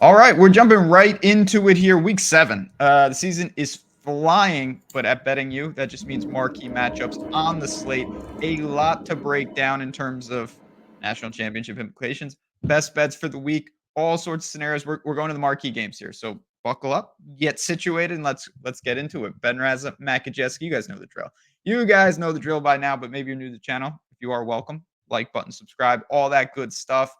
All right, we're jumping right into it here. Week 7. The season is flying, but at Betting You, that just means marquee matchups on the slate. A lot to break down in terms of national championship implications, best bets for the week, all sorts of scenarios. We're going to the marquee games here, so buckle up, get situated, and let's get into it. Rasa, Matt Gajewski, you guys know the drill. You guys know the drill by now, but maybe you're new to the channel. If you are, welcome. Like button, subscribe, all that good stuff.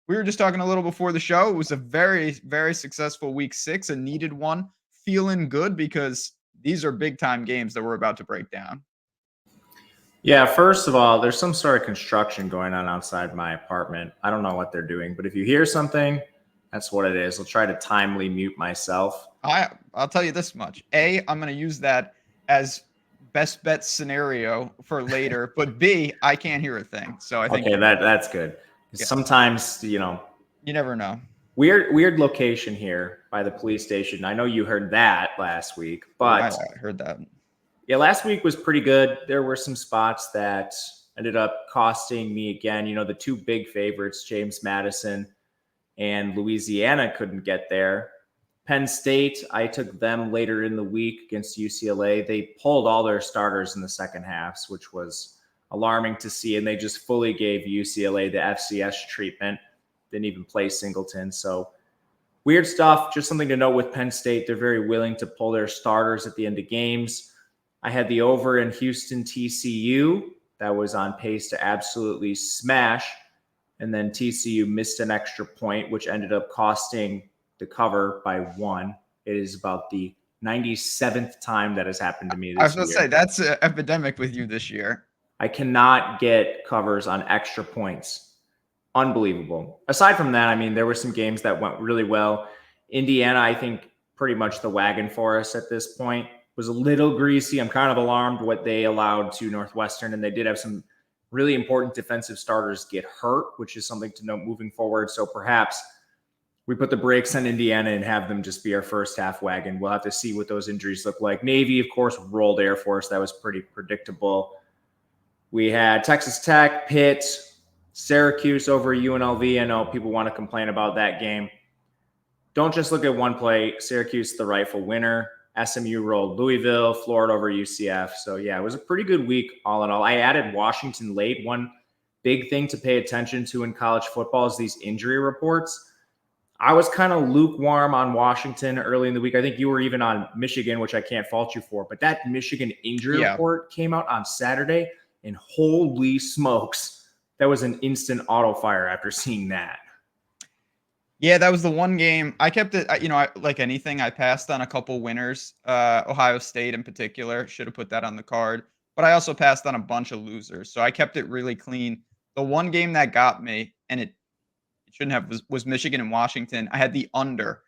We were just talking a little before the show. It was a very, very successful week 6, a needed one. Feeling good because these are big time games that we're about to break down. Yeah, first of all, there's some sort of construction going on outside my apartment. I don't know what they're doing, but if you hear something, that's what it is. I'll try to timely mute myself. I'll tell you this much. A, I'm going to use that as best bet scenario for later, but B, I can't hear a thing. So I think that's good. Yeah. Sometimes, you never know. Weird location here by the police station. I know you heard that last week, but I heard that. Yeah, last week was pretty good. There were some spots that ended up costing me again. The two big favorites, James Madison and Louisiana, couldn't get there. Penn State, I took them later in the week against UCLA. They pulled all their starters in the second halves, which was alarming to see, and they just fully gave UCLA the FCS treatment. Didn't even play Singleton. So weird stuff. Just something to note with Penn State. They're very willing to pull their starters at the end of games. I had the over in Houston TCU. That was on pace to absolutely smash. And then TCU missed an extra point, which ended up costing the cover by 1. It is about the 97th time that has happened to me this year. I was going to say, that's an epidemic with you this year. I cannot get covers on extra points. Unbelievable. Aside from that, there were some games that went really well. Indiana, I think, pretty much the wagon for us at this point. Was a little greasy. I'm kind of alarmed what they allowed to Northwestern, and they did have some really important defensive starters get hurt, which is something to note moving forward. So perhaps we put the brakes on Indiana and have them just be our first half wagon. We'll have to see what those injuries look like. Navy, of course, rolled Air Force. That was pretty predictable. We had Texas Tech, Pitt, Syracuse over UNLV. I know people want to complain about that game. Don't just look at one play. Syracuse, the rightful winner. SMU rolled Louisville, Florida over UCF. So, yeah, it was a pretty good week all in all. I added Washington late. One big thing to pay attention to in college football is these injury reports. I was kind of lukewarm on Washington early in the week. I think you were even on Michigan, which I can't fault you for. But that Michigan injury report came out on Saturday, and holy smokes, that was an instant auto fire after seeing that. Yeah, that was the one game. I kept it, like anything, I passed on a couple winners. Ohio State in particular, should have put that on the card. But I also passed on a bunch of losers. So I kept it really clean. The one game that got me, and it shouldn't have, was Michigan and Washington. I had the under.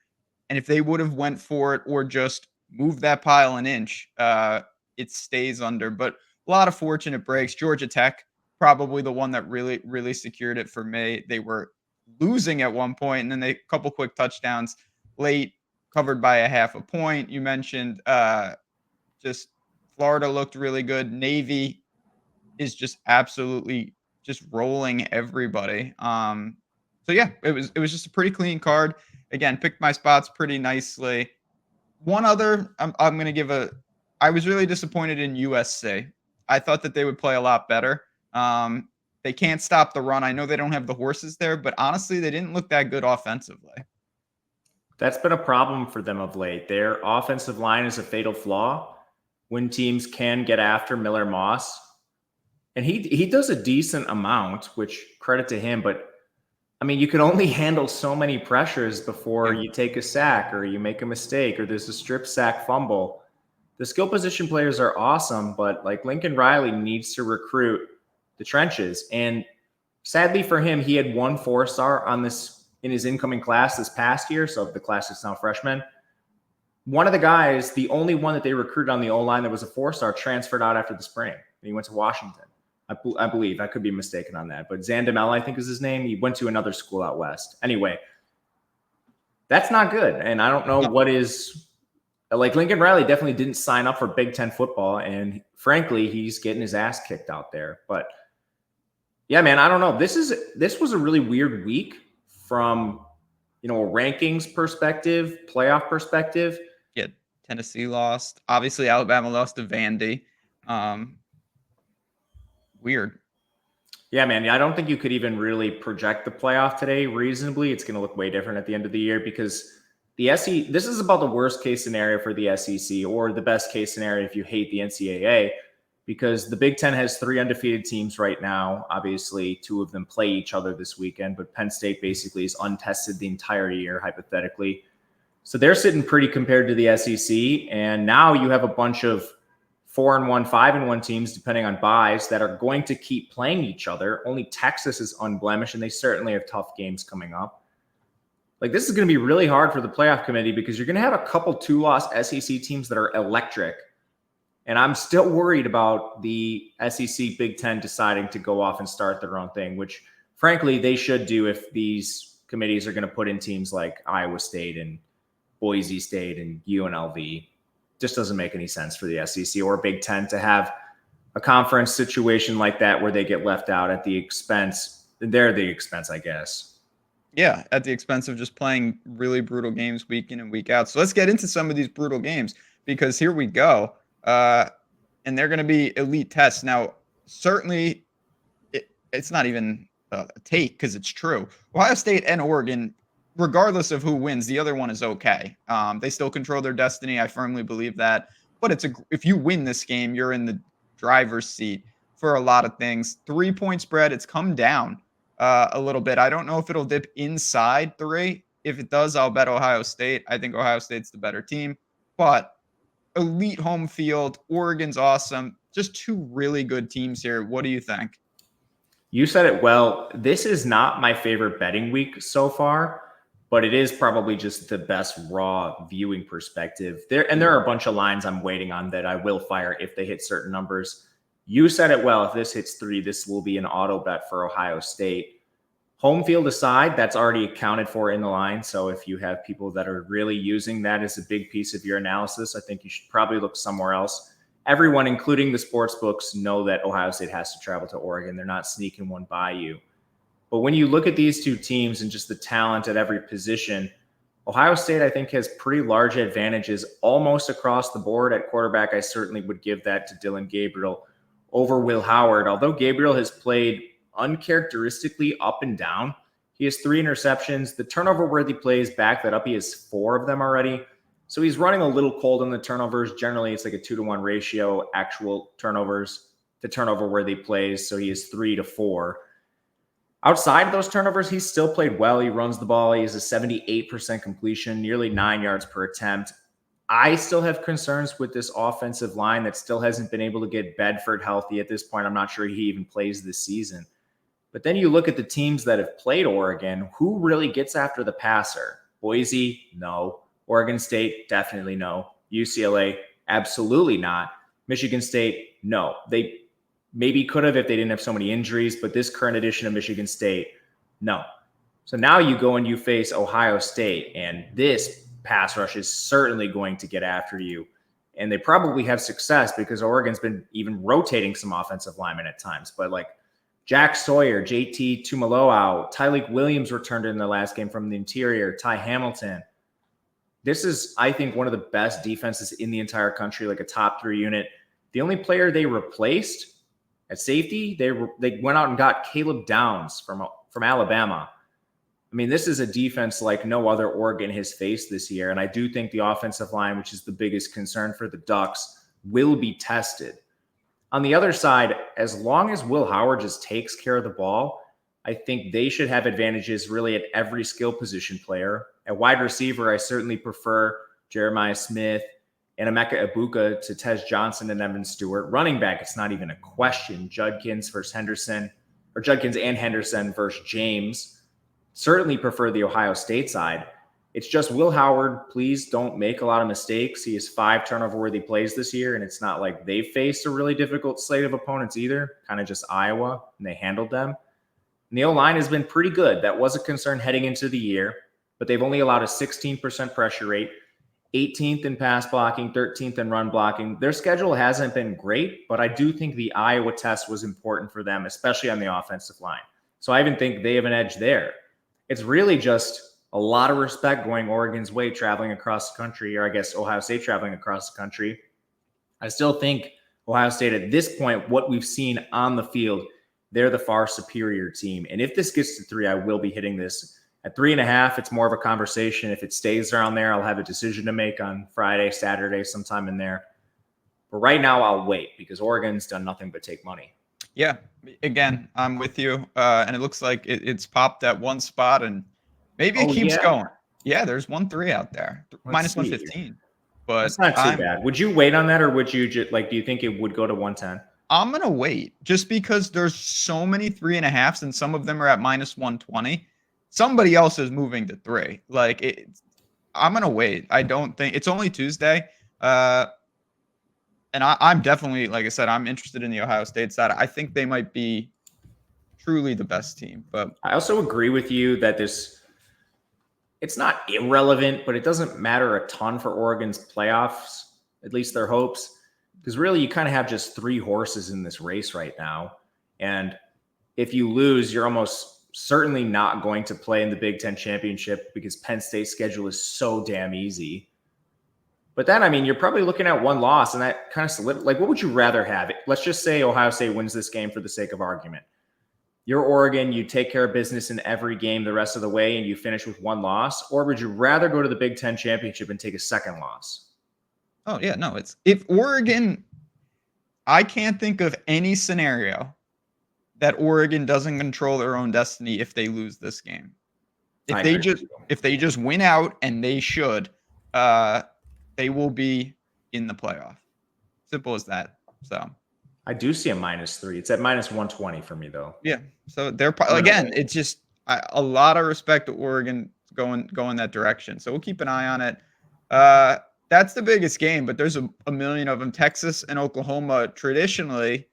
And if they would have went for it or just moved that pile an inch, it stays under. But a lot of fortunate breaks. Georgia Tech, probably the one that really, really secured it for me. They were losing at one point, and then a couple quick touchdowns late, covered by a half a point. You mentioned just Florida looked really good. Navy is just absolutely just rolling everybody. So yeah, it was just a pretty clean card. Again, picked my spots pretty nicely. One other, I'm going to give I was really disappointed in USC. I thought that they would play a lot better. They can't stop the run. I know they don't have the horses there, but honestly, they didn't look that good offensively. That's been a problem for them of late. Their offensive line is a fatal flaw when teams can get after Miller Moss. And he does a decent amount, which credit to him. But, you can only handle so many pressures before you take a sack or you make a mistake or there's a strip sack fumble. The skill position players are awesome, but like Lincoln Riley needs to recruit the trenches. And sadly for him, he had 1 4-star on this in his incoming class this past year. So the class is now freshmen. One of the guys, the only one that they recruited on the O-line that was a 4-star, transferred out after the spring. And he went to Washington. I believe. I could be mistaken on that. But Zandamel, I think is his name. He went to another school out west. Anyway, that's not good. And I don't know what is like. Lincoln Riley definitely didn't sign up for Big Ten football. And frankly, he's getting his ass kicked out there. But yeah, man, I don't know. This was a really weird week from a rankings perspective, playoff perspective. Yeah, Tennessee lost. Obviously, Alabama lost to Vandy. Weird. Yeah, man. I don't think you could even really project the playoff today reasonably. It's going to look way different at the end of the year because the SEC, this is about the worst case scenario for the SEC or the best case scenario if you hate the NCAA, because the Big Ten has 3 undefeated teams right now. Obviously, 2 of them play each other this weekend, but Penn State basically is untested the entire year, hypothetically. So they're sitting pretty compared to the SEC. And now you have a bunch of 4-1, 5-1 teams, depending on buys, that are going to keep playing each other. Only Texas is unblemished, and they certainly have tough games coming up. Like, this is going to be really hard for the playoff committee because you're going to have a couple 2-loss SEC teams that are electric. And I'm still worried about the SEC Big Ten deciding to go off and start their own thing, which, frankly, they should do if these committees are going to put in teams like Iowa State and Boise State and UNLV. Just doesn't make any sense for the SEC or Big Ten to have a conference situation like that where they get left out at the expense. They're the expense, I guess. Yeah, at the expense of just playing really brutal games week in and week out. So let's get into some of these brutal games because here we go. And they're going to be elite tests. Now, certainly, it's not even a take because it's true. Ohio State and Oregon, regardless of who wins, the other one is okay. They still control their destiny. I firmly believe that. But if you win this game, you're in the driver's seat for a lot of things. 3-point spread, it's come down a little bit. I don't know if it'll dip inside 3. If it does, I'll bet Ohio State. I think Ohio State's the better team. But elite home field. Oregon's awesome. Just 2 really good teams here. What do you think? You said it well. This is not my favorite betting week so far, but it is probably just the best raw viewing perspective. There are a bunch of lines I'm waiting on that I will fire if they hit certain numbers. You said it well. If this hits 3, this will be an auto bet for Ohio State. Home field aside, that's already accounted for in the line. So if you have people that are really using that as a big piece of your analysis, I think you should probably look somewhere else. Everyone, including the sports books, know that Ohio State has to travel to Oregon. They're not sneaking one by you. But when you look at these 2 teams and just the talent at every position, Ohio State, I think, has pretty large advantages almost across the board. At quarterback, I certainly would give that to Dylan Gabriel over Will Howard. Although Gabriel has played uncharacteristically up and down, he has 3 interceptions. The turnover-worthy plays back that up. He has 4 of them already. So he's running a little cold on the turnovers. Generally, it's like a 2-to-1 ratio, actual turnovers to turnover-worthy plays. So he is 3-to-4. Outside of those turnovers, he's still played well. He runs the ball. He has a 78% completion, nearly 9 yards per attempt. I still have concerns with this offensive line that still hasn't been able to get Bedford healthy at this point. I'm not sure he even plays this season. But then you look at the teams that have played Oregon. Who really gets after the passer? Boise? No. Oregon State? Definitely no. UCLA? Absolutely not. Michigan State? No. They maybe could have if they didn't have so many injuries, but this current edition of Michigan State, no. So now you go and you face Ohio State, and this pass rush is certainly going to get after you. And they probably have success because Oregon's been even rotating some offensive linemen at times. But like Jack Sawyer, JT Tumaloau, Tyleik Williams returned in the last game from the interior, Ty Hamilton. This is, I think, one of the best defenses in the entire country, like a top 3 unit. The only player they replaced at safety, they went out and got Caleb Downs from Alabama. I mean, this is a defense like no other Oregon has faced this year. And I do think the offensive line, which is the biggest concern for the Ducks, will be tested. On the other side, as long as Will Howard just takes care of the ball, I think they should have advantages really at every skill position player. At wide receiver, I certainly prefer Jeremiah Smith and Emeka Ibuka to Tez Johnson and Evan Stewart. Running back, it's not even a question. Judkins and Henderson versus James. Certainly prefer the Ohio State side. It's just Will Howard, please don't make a lot of mistakes. He has 5 turnover-worthy plays this year, and it's not like they've faced a really difficult slate of opponents either, kind of just Iowa, and they handled them. And the O-line has been pretty good. That was a concern heading into the year, but they've only allowed a 16% pressure rate, 18th in pass blocking, 13th in run blocking. Their schedule hasn't been great, but I do think the Iowa test was important for them, especially on the offensive line. So I even think they have an edge there. It's really just a lot of respect going Oregon's way, traveling across the country, or I guess Ohio State traveling across the country. I still think Ohio State at this point, what we've seen on the field, they're the far superior team. And if this gets to 3, I will be hitting this. At 3.5, it's more of a conversation. If it stays around there, I'll have a decision to make on Friday, Saturday, sometime in there. But right now, I'll wait because Oregon's done nothing but take money. Yeah, again, I'm with you. And it looks like it's popped at one spot and maybe it keeps going. Yeah, there's 1-3 out there, minus 115. But that's not too bad. Would you wait on that, or would you just do you think it would go to 110? I'm gonna wait just because there's so many 3.5s and some of them are at minus 120. Somebody else is moving to 3. I'm gonna wait. I don't think it's only Tuesday. And I'm definitely, like I said, I'm interested in the Ohio State side. I think they might be truly the best team. But I also agree with you that it's not irrelevant, but it doesn't matter a ton for Oregon's playoffs, at least their hopes, because really you kind of have just 3 horses in this race right now. And if you lose, you're almost certainly not going to play in the Big Ten championship because Penn State's schedule is so damn easy. But then, I mean, you're probably looking at 1 loss, and that kind of what would you rather have? Let's just say Ohio State wins this game for the sake of argument. You're Oregon, you take care of business in every game the rest of the way, and you finish with 1 loss, or would you rather go to the Big Ten championship and take a 2nd loss? Oh yeah, no, if Oregon, I can't think of any scenario that Oregon doesn't control their own destiny if they lose this game. If they just win out, and they should, they will be in the playoff. Simple as that. So I do see a -3. It's at minus 120 for me, though. Yeah. So they're again. It's just a lot of respect to Oregon going that direction. So we'll keep an eye on it. That's the biggest game, but there's a million of them. Texas and Oklahoma traditionally,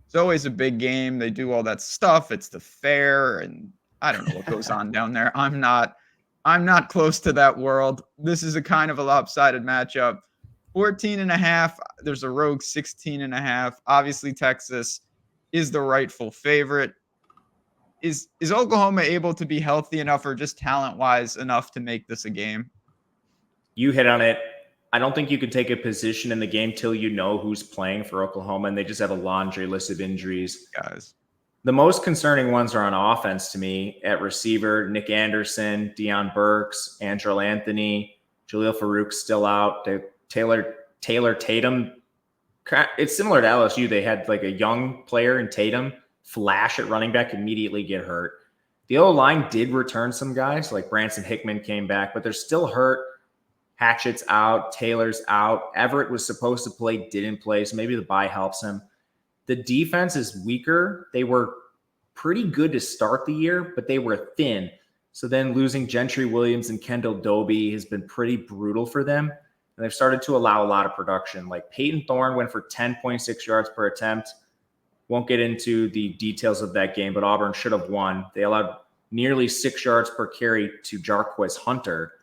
it's always a big game. They do all that stuff. It's the fair, and I don't know what goes on down there. I'm not close to that world. This is a kind of a lopsided matchup. 14.5. There's a rogue 16.5. Obviously, Texas is the rightful favorite. Is Oklahoma able to be healthy enough or just talent-wise enough to make this a game? You hit on it. I don't think you could take a position in the game till you know who's playing for Oklahoma, and they just have a laundry list of injuries. Guys. The most concerning ones are on offense to me. At receiver, Nick Anderson, Deion Burks, Andrel Anthony, Jaleel Farouk's still out. Taylor Tatum. It's similar to LSU. They had like a young player in Tatum flash at running back, immediately get hurt. The O-line did return some guys, like Branson Hickman came back, but they're still hurt. Hatchett's out. Taylor's out. Everett was supposed to play, didn't play, so maybe the bye helps him. The defense is weaker. They were pretty good to start the year, but they were thin. So then losing Gentry Williams and Kendall Doby has been pretty brutal for them. And they've started to allow a lot of production. Like Peyton Thorne went for 10.6 yards per attempt. Won't get into the details of that game, but Auburn should have won. They allowed nearly 6 yards per carry to Jarquez Hunter.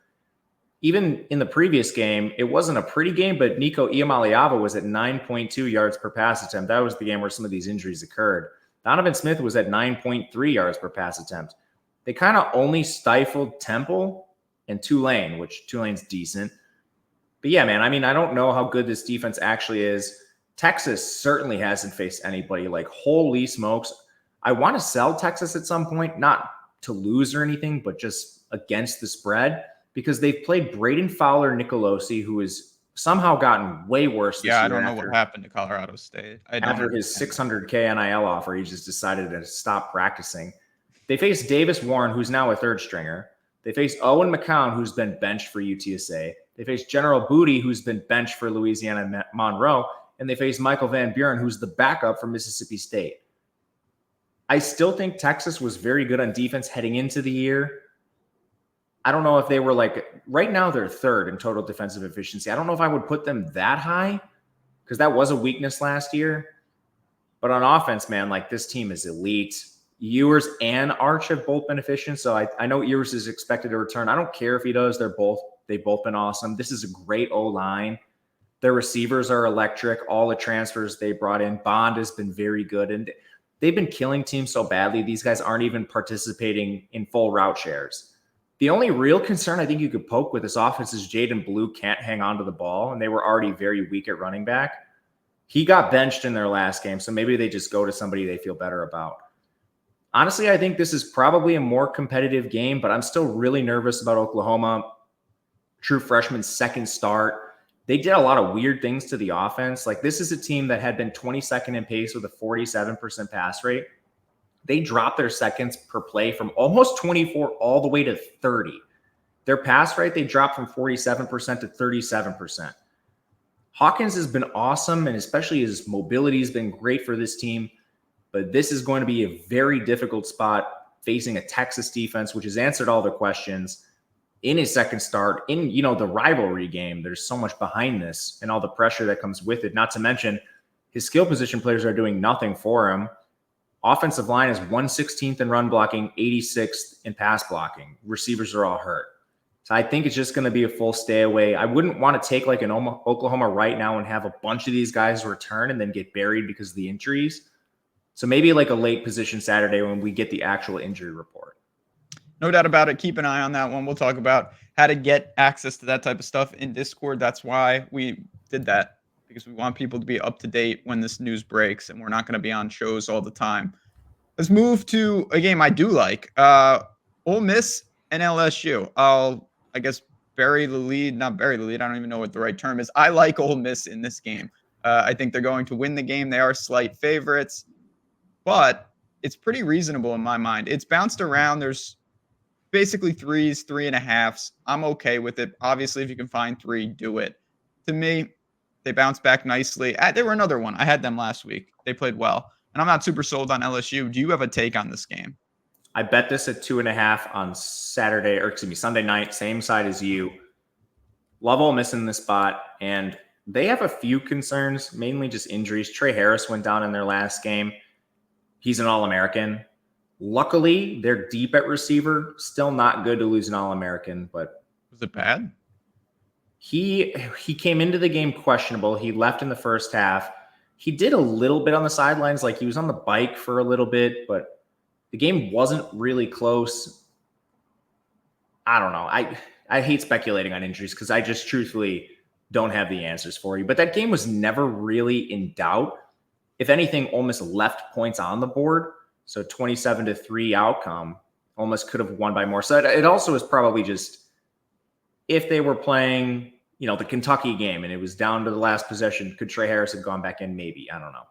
Even in the previous game, it wasn't a pretty game, but Nico Iamaleava was at 9.2 yards per pass attempt. That was the game where some of these injuries occurred. Donovan Smith was at 9.3 yards per pass attempt. They kind of only stifled Temple and Tulane, which Tulane's decent. But yeah, man, I mean, I don't know how good this defense actually is. Texas certainly hasn't faced anybody like, holy smokes. I want to sell Texas at some point, not to lose or anything, but just against the spread, because they've played Braden Fowler Nicolosi, who has somehow gotten way worse this year. Yeah, I don't know what happened to Colorado State. After his $600K NIL offer, he just decided to stop practicing. They face Davis Warren, who's now a third stringer. They face Owen McCown, who's been benched for UTSA. They face General Booty, who's been benched for Louisiana Monroe. And they face Michael Van Buren, who's the backup for Mississippi State. I still think Texas was very good on defense heading into the year. I don't know if they were right now they're third in total defensive efficiency. I don't know if I would put them that high because that was a weakness last year. But on offense, man, this team is elite. Ewers and Arch have both been efficient. So I know Ewers is expected to return. I don't care if he does. They've both been awesome. This is a great O-line. Their receivers are electric. All the transfers they brought in. Bond has been very good. And they've been killing teams so badly. These guys aren't even participating in full route shares. The only real concern I think you could poke with this offense is Jaden Blue can't hang on to the ball, and they were already very weak at running back. He got benched in their last game, so maybe they just go to somebody they feel better about. Honestly, I think this is probably a more competitive game, but I'm still really nervous about Oklahoma. True freshman's second start. They did a lot of weird things to the offense. Like, this is a team that had been 22nd in pace with a 47% pass rate. They dropped their seconds per play from almost 24 all the way to 30. Their pass rate, they dropped from 47% to 37%. Hawkins has been awesome, and especially his mobility has been great for this team. But this is going to be a very difficult spot facing a Texas defense, which has answered all the questions in his second start in, the rivalry game. There's so much behind this and all the pressure that comes with it. Not to mention his skill position players are doing nothing for him. Offensive line is 116th in run blocking, 86th in pass blocking. Receivers are all hurt. So I think it's just going to be a full stay away. I wouldn't want to take like an Oklahoma right now and have a bunch of these guys return and then get buried because of the injuries. So maybe like a late position Saturday when we get the actual injury report. No doubt about it. Keep an eye on that one. We'll talk about how to get access to that type of stuff in Discord. That's why we did that, because we want people to be up to date when this news breaks, and we're not going to be on shows all the time. Let's move to a game I do like. Ole Miss and LSU. I guess bury the lead. Not bury the lead. I don't even know what the right term is. I like Ole Miss in this game. I think they're going to win the game. They are slight favorites, but it's pretty reasonable in my mind. It's bounced around. There's basically threes, 3.5s. I'm okay with it. Obviously, if you can find 3, do it. To me, they bounced back nicely. They were another one. I had them last week. They played well. And I'm not super sold on LSU. Do you have a take on this game? I bet this at 2.5 on Sunday night, same side as you. Love Ole Miss in this spot, and they have a few concerns, mainly just injuries. Trey Harris went down in their last game. He's an All-American. Luckily, they're deep at receiver. Still not good to lose an All-American, but was it bad? He came into the game questionable. He left in the first half. He did a little bit on the sidelines, like he was on the bike for a little bit, but the game wasn't really close. I don't know. I hate speculating on injuries because I just truthfully don't have the answers for you. But that game was never really in doubt. If anything, Ole Miss left points on the board. So 27-3 outcome. Ole Miss could have won by more. So it also is probably just if they were playing, the Kentucky game and it was down to the last possession, could Trey Harris have gone back in? Maybe. I don't know.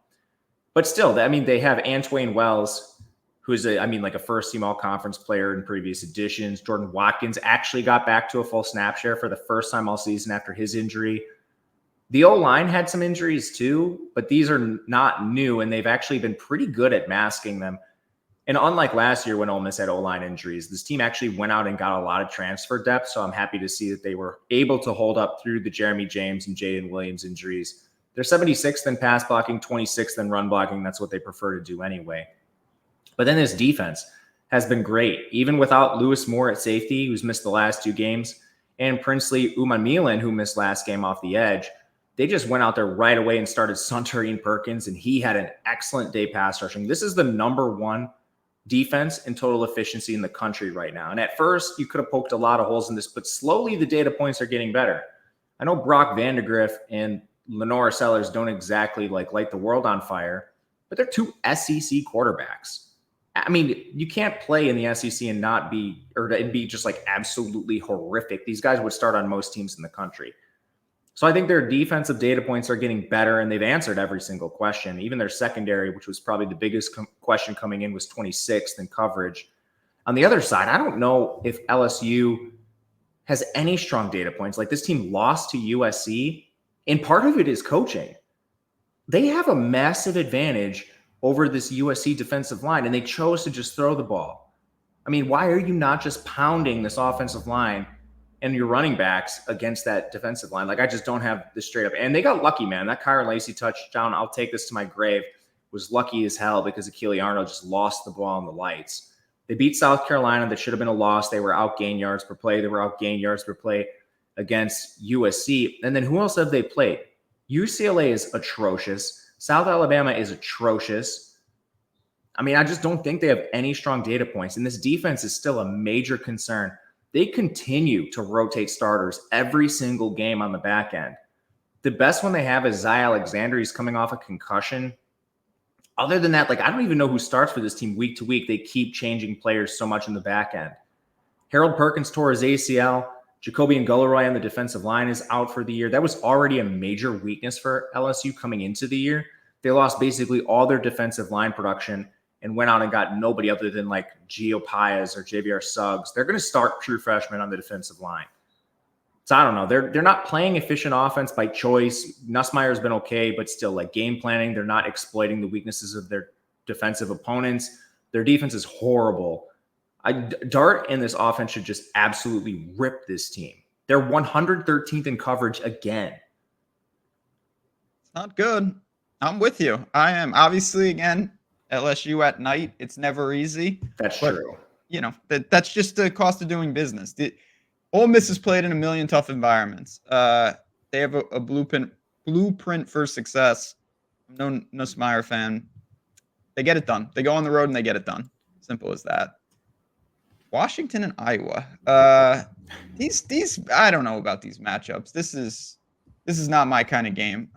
But still, they have Antwain Wells, who's a first-team all-conference player in previous editions. Jordan Watkins actually got back to a full snap share for the first time all season after his injury. The O-line had some injuries too, but these are not new, and they've actually been pretty good at masking them. And unlike last year when Ole Miss had O-line injuries, this team actually went out and got a lot of transfer depth, so I'm happy to see that they were able to hold up through the Jeremy James and Jaden Williams injuries. They're 76th in pass blocking, 26th in run blocking. That's what they prefer to do anyway. But then this defense has been great, even without Lewis Moore at safety, who's missed the last 2 games, and Princely Umamilan, who missed last game off the edge. They just went out there right away and started Suntarine Perkins, and he had an excellent day pass rushing. This is the number 1 defense in total efficiency in the country right now. And at first, you could have poked a lot of holes in this, but slowly the data points are getting better. I know Brock Vandegrift and Lenore Sellers don't exactly light the world on fire, but they're 2 SEC quarterbacks. I mean, you can't play in the SEC and be just absolutely horrific. These guys would start on most teams in the country. So I think their defensive data points are getting better, and they've answered every single question. Even their secondary, which was probably the biggest question coming in, was 26th in coverage. On the other side, I don't know if LSU has any strong data points. This team lost to USC, and part of it is coaching. They have a massive advantage over this USC defensive line, and they chose to just throw the ball. I mean, why are you not just pounding this offensive line and your running backs against that defensive line? I just don't have this straight up. And they got lucky, man. That Kyron Lacey touchdown, I'll take this to my grave, was lucky as hell because Akili Arnold just lost the ball in the lights. They beat South Carolina. That should have been a loss. They were outgained yards per play. They were outgained yards per play against USC. And then who else have they played? UCLA is atrocious. South Alabama is atrocious. I mean, I just don't think they have any strong data points. And this defense is still a major concern. they continue to rotate starters every single game on the back end. The best one they have is Zy Alexander. He's coming off a concussion. Other than that, like, I don't even know who starts for this team week to week. They keep changing players so much in the back end. Harold Perkins tore his ACL. Jacoby Ngularoy on the defensive line is out for the year. That was already a major weakness for LSU coming into the year. They lost basically all their defensive line production and went out and got nobody other than like Gio Paez or JVR Suggs. They're going to start true freshmen on the defensive line. So I don't know. They're not playing efficient offense by choice. Nussmeier's been okay, but still, like, game planning, they're not exploiting the weaknesses of their defensive opponents. Their defense is horrible. Dart and this offense should just absolutely rip this team. They're 113th in coverage again. It's not good. I'm with you. I am. Obviously, again, LSU at night, it's never easy. That's true. You know, that's just the cost of doing business. Ole Miss has played in a million tough environments. They have a blueprint for success. I'm no Nussmeier fan. They get it done. They go on the road and they get it done. Simple as that. Washington and Iowa. These I don't know about these matchups. This is not my kind of game.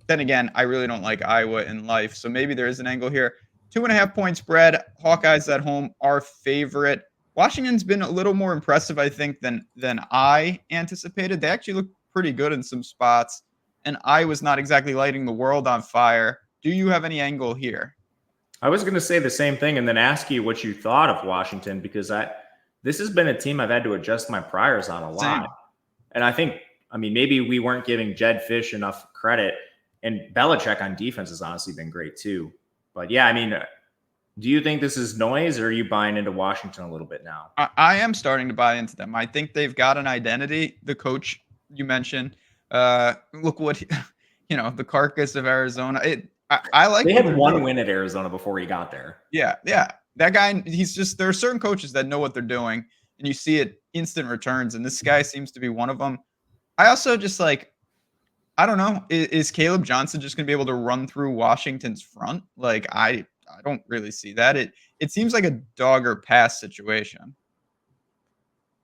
Then again, I really don't like Iowa in life, so maybe there is an angle here. 2.5 point spread. Hawkeyes at home are favorite. Washington's been a little more impressive, I think, than I anticipated. They actually look pretty good in some spots, and Iowa's not exactly lighting the world on fire. Do you have any angle here? I was going to say the same thing and then ask you what you thought of Washington, because this has been a team I've had to adjust my priors on a lot. Same. And I think, maybe we weren't giving Jed Fish enough credit, and Belichick on defense has honestly been great too. But yeah, do you think this is noise, or are you buying into Washington a little bit now? I am starting to buy into them. I think they've got an identity. The coach you mentioned, look what, the carcass of Arizona. I like. They had one win at Arizona before he got there. Yeah. That guy, there are certain coaches that know what they're doing, and you see it instant returns, and this guy seems to be one of them. I also just I don't know. Is Caleb Johnson just going to be able to run through Washington's front? I don't really see that. It seems like a dog or pass situation.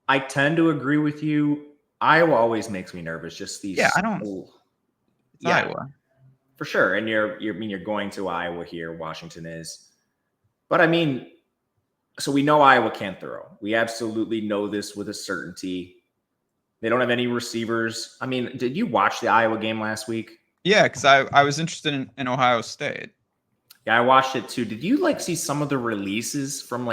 I tend to agree with you. Iowa always makes me nervous. Just these. Yeah, I don't. It's Iowa for sure. And you're going to Iowa here. Washington is, but so we know Iowa can't throw. We absolutely know this with a certainty. They don't have any receivers. Did you watch the Iowa game last week? Yeah, because I was interested in Ohio State. Yeah, I watched it too. Did you see some of the releases from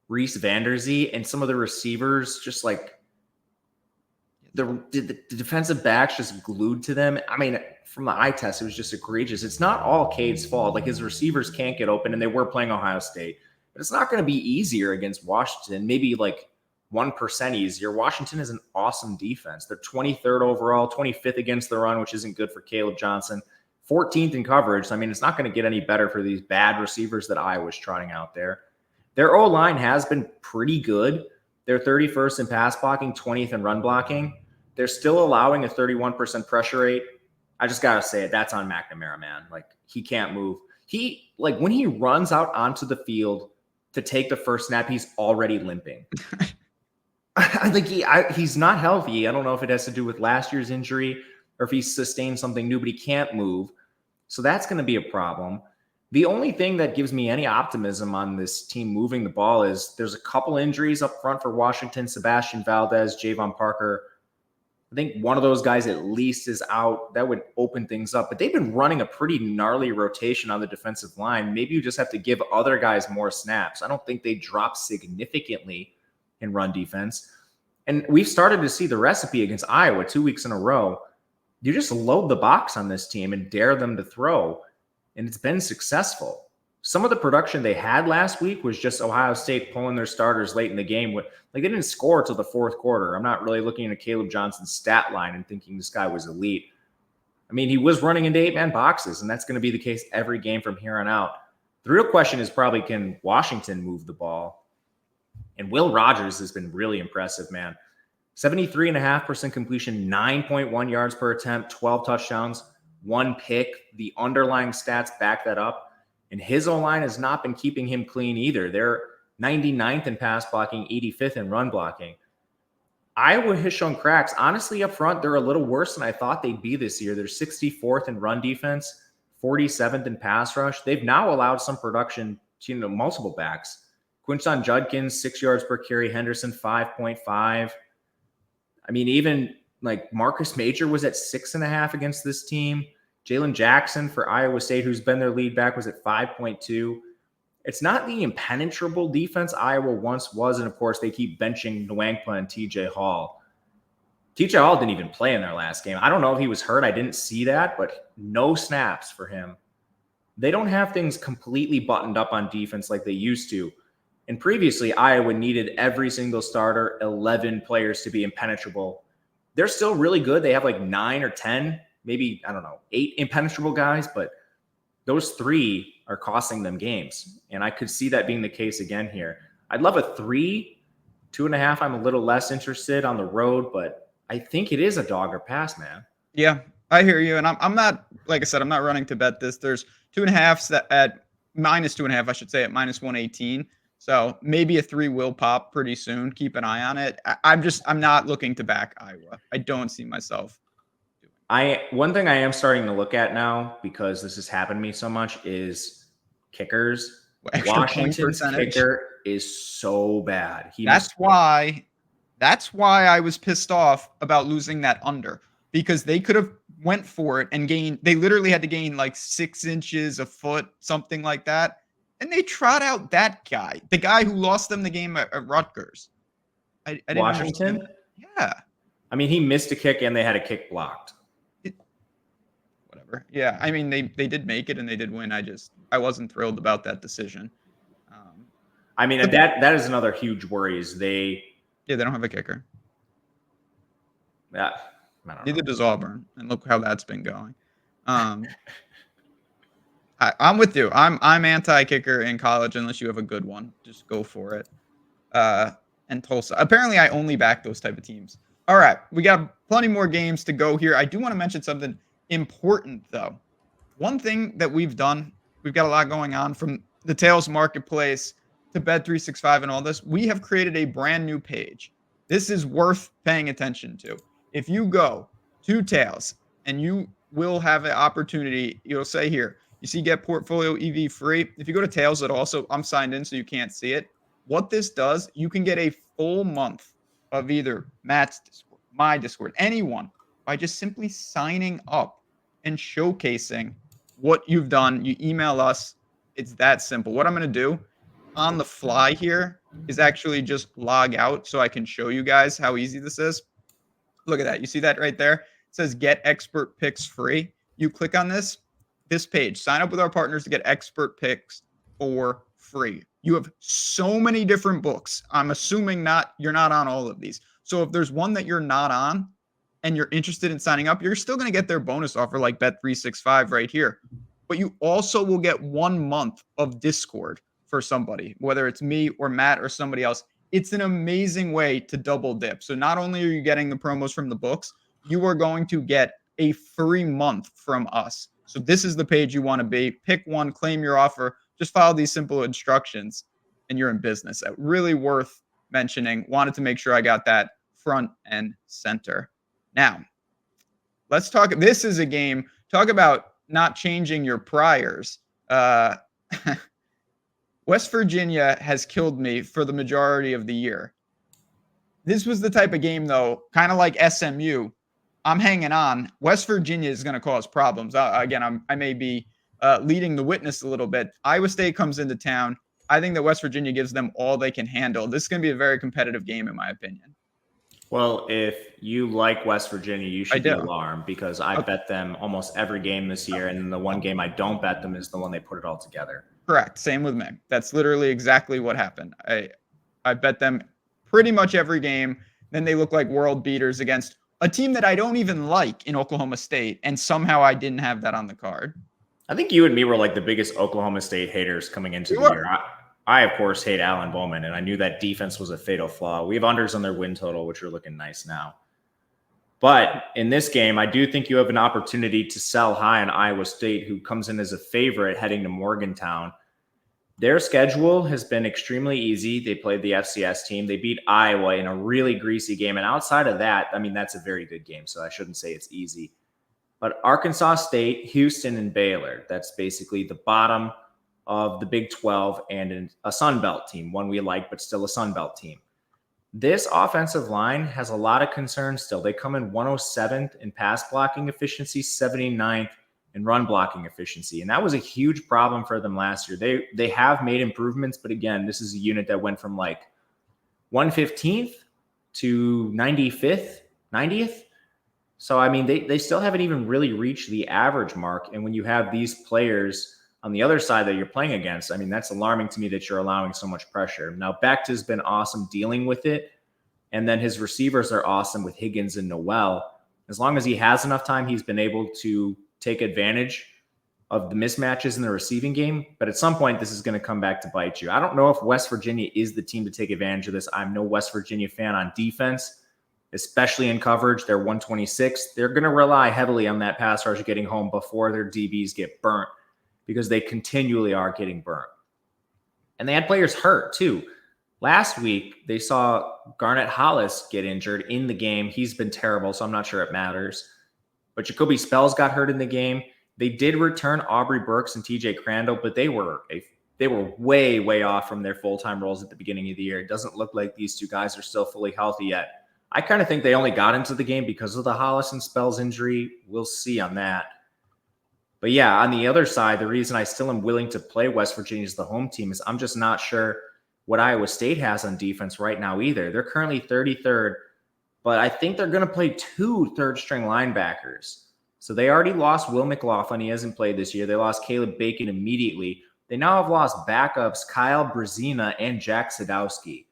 Reese Vanderzee and some of the receivers just the defensive backs just glued to them? From the eye test, it was just egregious. It's not all Cade's fault. His receivers can't get open, and they were playing Ohio State. But it's not going to be easier against Washington. Maybe 1% easier. Washington is an awesome defense. They're 23rd overall, 25th against the run, which isn't good for Caleb Johnson. 14th in coverage. It's not going to get any better for these bad receivers that Iowa's trotting out there. Their O-line has been pretty good. They're 31st in pass blocking, 20th in run blocking. They're still allowing a 31% pressure rate. I just got to say it. That's on McNamara, man. He can't move. When he runs out onto the field to take the first snap, he's already limping. I think he's not healthy. I don't know if it has to do with last year's injury or if he's sustained something new, but he can't move. So that's going to be a problem. The only thing that gives me any optimism on this team moving the ball is there's a couple injuries up front for Washington. Sebastian Valdez, Javon Parker. I think one of those guys at least is out. That would open things up. But they've been running a pretty gnarly rotation on the defensive line. Maybe you just have to give other guys more snaps. I don't think they drop significantly in run defense. And we've started to see the recipe against Iowa 2 weeks in a row. You just load the box on this team and dare them to throw, and it's been successful. Some of the production they had last week was just Ohio State pulling their starters late in the game. They didn't score till the fourth quarter. I'm not really looking at Caleb Johnson's stat line and thinking this guy was elite. He was running into 8-man boxes, and that's going to be the case every game from here on out. The real question is probably, can Washington move the ball? And Will Rogers has been really impressive, man. 73.5% completion, 9.1 yards per attempt, 12 touchdowns, 1 pick. The underlying stats back that up. And his O-line has not been keeping him clean either. They're 99th in pass blocking, 85th in run blocking. Iowa has shown cracks. Honestly, up front, they're a little worse than I thought they'd be this year. They're 64th in run defense, 47th in pass rush. They've now allowed some production to multiple backs. Quinton Judkins, 6 yards per carry. Henderson, 5.5. I mean, even like Marcus Major was at 6.5 against this team. Jalen Jackson for Iowa State, who's been their lead back, was at 5.2. It's not the impenetrable defense Iowa once was. And of course, they keep benching Nwankpa and TJ Hall. TJ Hall didn't even play in their last game. I don't know if he was hurt. I didn't see that, but no snaps for him. They don't have things completely buttoned up on defense like they used to. And previously, Iowa needed every single starter, 11 players to be impenetrable. They're still really good. They have like 9 or 10, maybe, I don't know, 8 impenetrable guys, but those 3 are costing them games. And I could see that being the case again here. I'd love a 3, 2.5. I'm a little less interested on the road, but I think it is a dog or pass, man. Yeah, I hear you. And I'm not, like I said, I'm not running to bet this. There's 2.5s at -2.5, I should say, at -118. So maybe a 3 will pop pretty soon. Keep an eye on it. I'm not looking to back Iowa. I don't see myself. One thing I am starting to look at now, because this has happened to me so much, is kickers. Washington's kicker is so bad. That's why I was pissed off about losing that under, because they could have went for it and gained. They literally had to gain like 6 inches, a foot, something like that. And they trot out that guy, the guy who lost them the game at Rutgers. I didn't Washington? Understand. Yeah. I mean, he missed a kick and they had a kick blocked. Whatever. Yeah. I mean, they did make it and they did win. I wasn't thrilled about that decision. I mean, that is another huge worry is they don't have a kicker. Yeah. Neither does Auburn. And look how that's been going. I'm with you. I'm anti-kicker in college unless you have a good one. Just go for it. And Tulsa. Apparently, I only back those type of teams. All right, we got plenty more games to go here. I do want to mention something important, though. One thing that we've done, we've got a lot going on from the Tails Marketplace to Bet365 and all this. We have created a brand new page. This is worth paying attention to. If you go to Tails and you will have an opportunity, you'll say here, you see get portfolio EV free. If you go to Tails, I'm signed in so you can't see it. What this does, you can get a full month of either Matt's Discord, my Discord, anyone, by just simply signing up and showcasing what you've done. You email us. It's that simple. What I'm going to do on the fly here is actually just log out so I can show you guys how easy this is. Look at that. You see that right there? It says get expert picks free. You click on this page, sign up with our partners to get expert picks for free. You have so many different books. I'm assuming you're not on all of these. So if there's one that you're not on and you're interested in signing up, you're still going to get their bonus offer like Bet365 right here. But you also will get 1 month of Discord for somebody, whether it's me or Matt or somebody else. It's an amazing way to double dip. So not only are you getting the promos from the books, you are going to get a free month from us. So this is the page you want to be. Pick one, claim your offer. Just follow these simple instructions and you're in business. Really worth mentioning. Wanted to make sure I got that front and center. Now, let's talk. This is a game. Talk about not changing your priors. West Virginia has killed me for the majority of the year. This was the type of game, though, kind of like SMU. I'm hanging on. West Virginia is going to cause problems. Again, I may be leading the witness a little bit. Iowa State comes into town. I think that West Virginia gives them all they can handle. This is going to be a very competitive game, in my opinion. Well, if you like West Virginia, you should be alarmed because I bet them almost every game this year. And then the one game I don't bet them is the one they put it all together. Correct. Same with me. That's literally exactly what happened. I bet them pretty much every game. Then they look like world beaters against a team that I don't even like in Oklahoma State, and somehow I didn't have that on the card. I think you and me were like the biggest Oklahoma State haters coming into the year. I, of course, hate Alan Bowman, and I knew that defense was a fatal flaw. We have unders on their win total, which are looking nice now. But in this game, I do think you have an opportunity to sell high on Iowa State, who comes in as a favorite heading to Morgantown. Their schedule has been extremely easy. They played the FCS team. They beat Iowa in a really greasy game. And outside of that, I mean, that's a very good game. So I shouldn't say it's easy. But Arkansas State, Houston, and Baylor, that's basically the bottom of the Big 12 and a Sun Belt team, one we like, but still a Sun Belt team. This offensive line has a lot of concerns still. They come in 107th in pass blocking efficiency, 79th in run blocking efficiency. And that was a huge problem for them last year. They have made improvements, but again, this is a unit that went from like 115th to 95th, 90th. So, I mean, they still haven't even really reached the average mark. And when you have these players on the other side that you're playing against, I mean, that's alarming to me that you're allowing so much pressure. Now, Becht has been awesome dealing with it. And then his receivers are awesome with Higgins and Noel. As long as he has enough time, he's been able to take advantage of the mismatches in the receiving game. But at some point, this is going to come back to bite you. I don't know if West Virginia is the team to take advantage of this. I'm no West Virginia fan on defense, especially in coverage. They're 126th. They're going to rely heavily on that pass rush getting home before their DBs get burnt, because they continually are getting burnt. And they had players hurt too. Last week, they saw Garnett Hollis get injured in the game. He's been terrible, so I'm not sure it matters. But Jacoby Spells got hurt in the game. They did return Aubrey Burks and TJ Crandall, but they were way, way off from their full-time roles at the beginning of the year. It doesn't look like these two guys are still fully healthy yet. I kind of think they only got into the game because of the Hollis and Spells injury. We'll see on that. But yeah, on the other side, the reason I still am willing to play West Virginia as the home team is I'm just not sure what Iowa State has on defense right now either. They're currently 33rd, but I think they're going to play 2 third-string linebackers. So they already lost Will McLaughlin. He hasn't played this year. They lost Caleb Bacon immediately. They now have lost backups Kyle Brzezina and Jack Sadowski.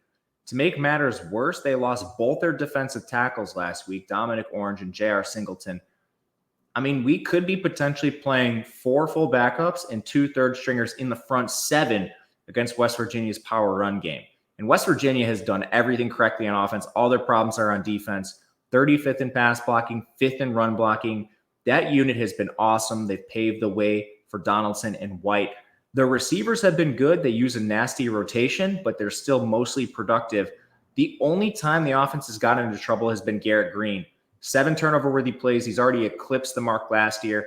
To make matters worse, they lost both their defensive tackles last week, Dominic Orange and J.R. Singleton. I mean, we could be potentially playing 4 full backups and 2 third-stringers in the front 7 against West Virginia's power run game. And West Virginia has done everything correctly on offense. All their problems are on defense. 35th in pass blocking, 5th in run blocking. That unit has been awesome. They've paved the way for Donaldson and White. The receivers have been good. They use a nasty rotation, but they're still mostly productive. The only time the offense has gotten into trouble has been Garrett Green. 7 turnover-worthy plays. He's already eclipsed the mark last year,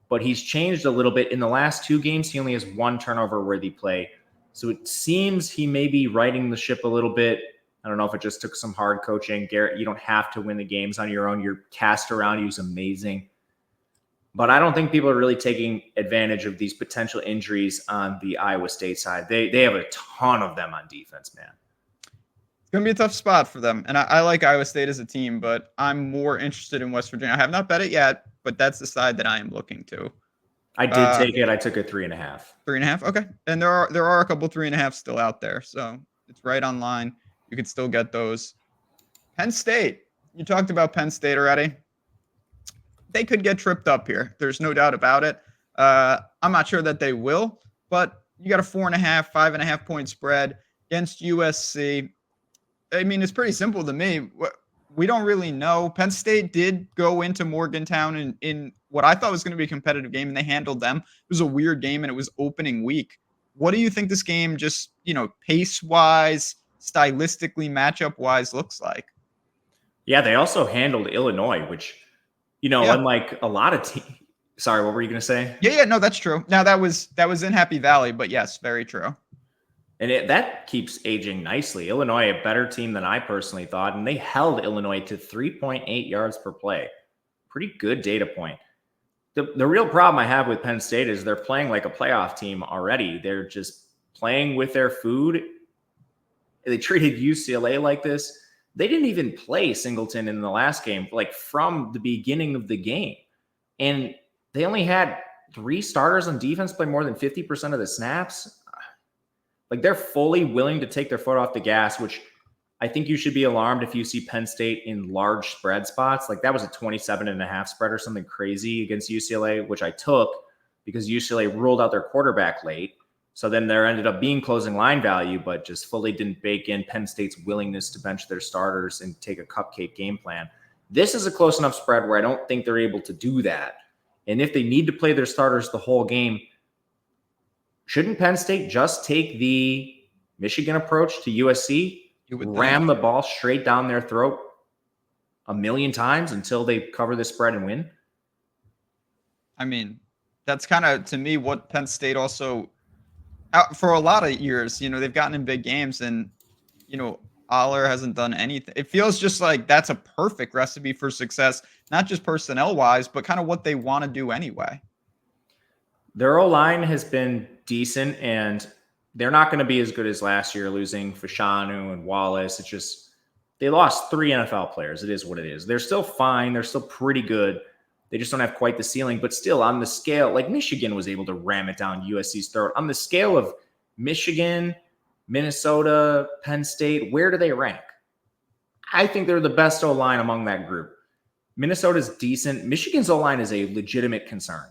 but he's changed a little bit. In the last 2 games, he only has 1 turnover-worthy play. So it seems he may be righting the ship a little bit. I don't know if it just took some hard coaching. Garrett, you don't have to win the games on your own. Your cast around you is amazing. But I don't think people are really taking advantage of these potential injuries on the Iowa State side. They have a ton of them on defense, man. It's going to be a tough spot for them. And I like Iowa State as a team, but I'm more interested in West Virginia. I have not bet it yet, but that's the side that I am looking to. I did take it. I took a 3.5. 3.5. Okay. And there are a couple 3.5 still out there. So it's right online. You can still get those. Penn State. You talked about Penn State already. They could get tripped up here. There's no doubt about it. I'm not sure that they will, but you got a 4.5, 5.5 point spread against USC. I mean, it's pretty simple to me. We don't really know. Penn State did go into Morgantown in what I thought was going to be a competitive game, and they handled them. It was a weird game, and it was opening week. What do you think this game just, pace-wise, stylistically, matchup-wise looks like? Yeah, they also handled Illinois, which, unlike a lot of teams. Sorry, what were you going to say? Yeah, no, that's true. Now, that was in Happy Valley, but yes, very true. And that keeps aging nicely. Illinois, a better team than I personally thought, and they held Illinois to 3.8 yards per play. Pretty good data point. The real problem I have with Penn State is they're playing like a playoff team already. They're just playing with their food. They treated UCLA like this. They didn't even play Singleton in the last game, like from the beginning of the game. And they only had 3 starters on defense play more than 50% of the snaps. Like, they're fully willing to take their foot off the gas, which I think you should be alarmed if you see Penn State in large spread spots. Like, that was a 27.5 spread or something crazy against UCLA, which I took because UCLA ruled out their quarterback late. So then there ended up being closing line value, but just fully didn't bake in Penn State's willingness to bench their starters and take a cupcake game plan. This is a close enough spread where I don't think they're able to do that. And if they need to play their starters the whole game, Shouldn't Penn State just take the Michigan approach to USC, ram the ball straight down their throat a million times until they cover the spread and win? I mean, that's kind of, to me, what Penn State also, for a lot of years, they've gotten in big games, and, Aller hasn't done anything. It feels just like that's a perfect recipe for success, not just personnel-wise, but kind of what they want to do anyway. Their O-line has been decent, and they're not going to be as good as last year, losing Fashanu and Wallace. It's just they lost 3 NFL players. It is what it is. They're still fine. They're still pretty good. They just don't have quite the ceiling. But still, on the scale, like Michigan was able to ram it down USC's throat. On the scale of Michigan, Minnesota, Penn State, where do they rank? I think they're the best O-line among that group. Minnesota's decent. Michigan's O-line is a legitimate concern.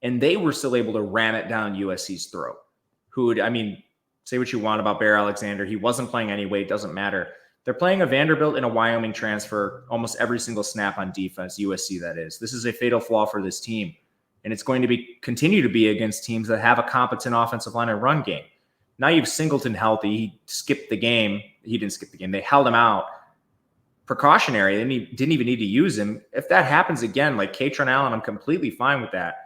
And they were still able to ram it down USC's throat. Say what you want about Bear Alexander. He wasn't playing anyway. It doesn't matter. They're playing a Vanderbilt and a Wyoming transfer almost every single snap on defense, USC that is. This is a fatal flaw for this team. And it's going to continue to be against teams that have a competent offensive line and run game. Now you've Singleton healthy. He skipped the game. He didn't skip the game. They held him out. Precautionary. They didn't even need to use him. If that happens again, like Katron Allen, I'm completely fine with that.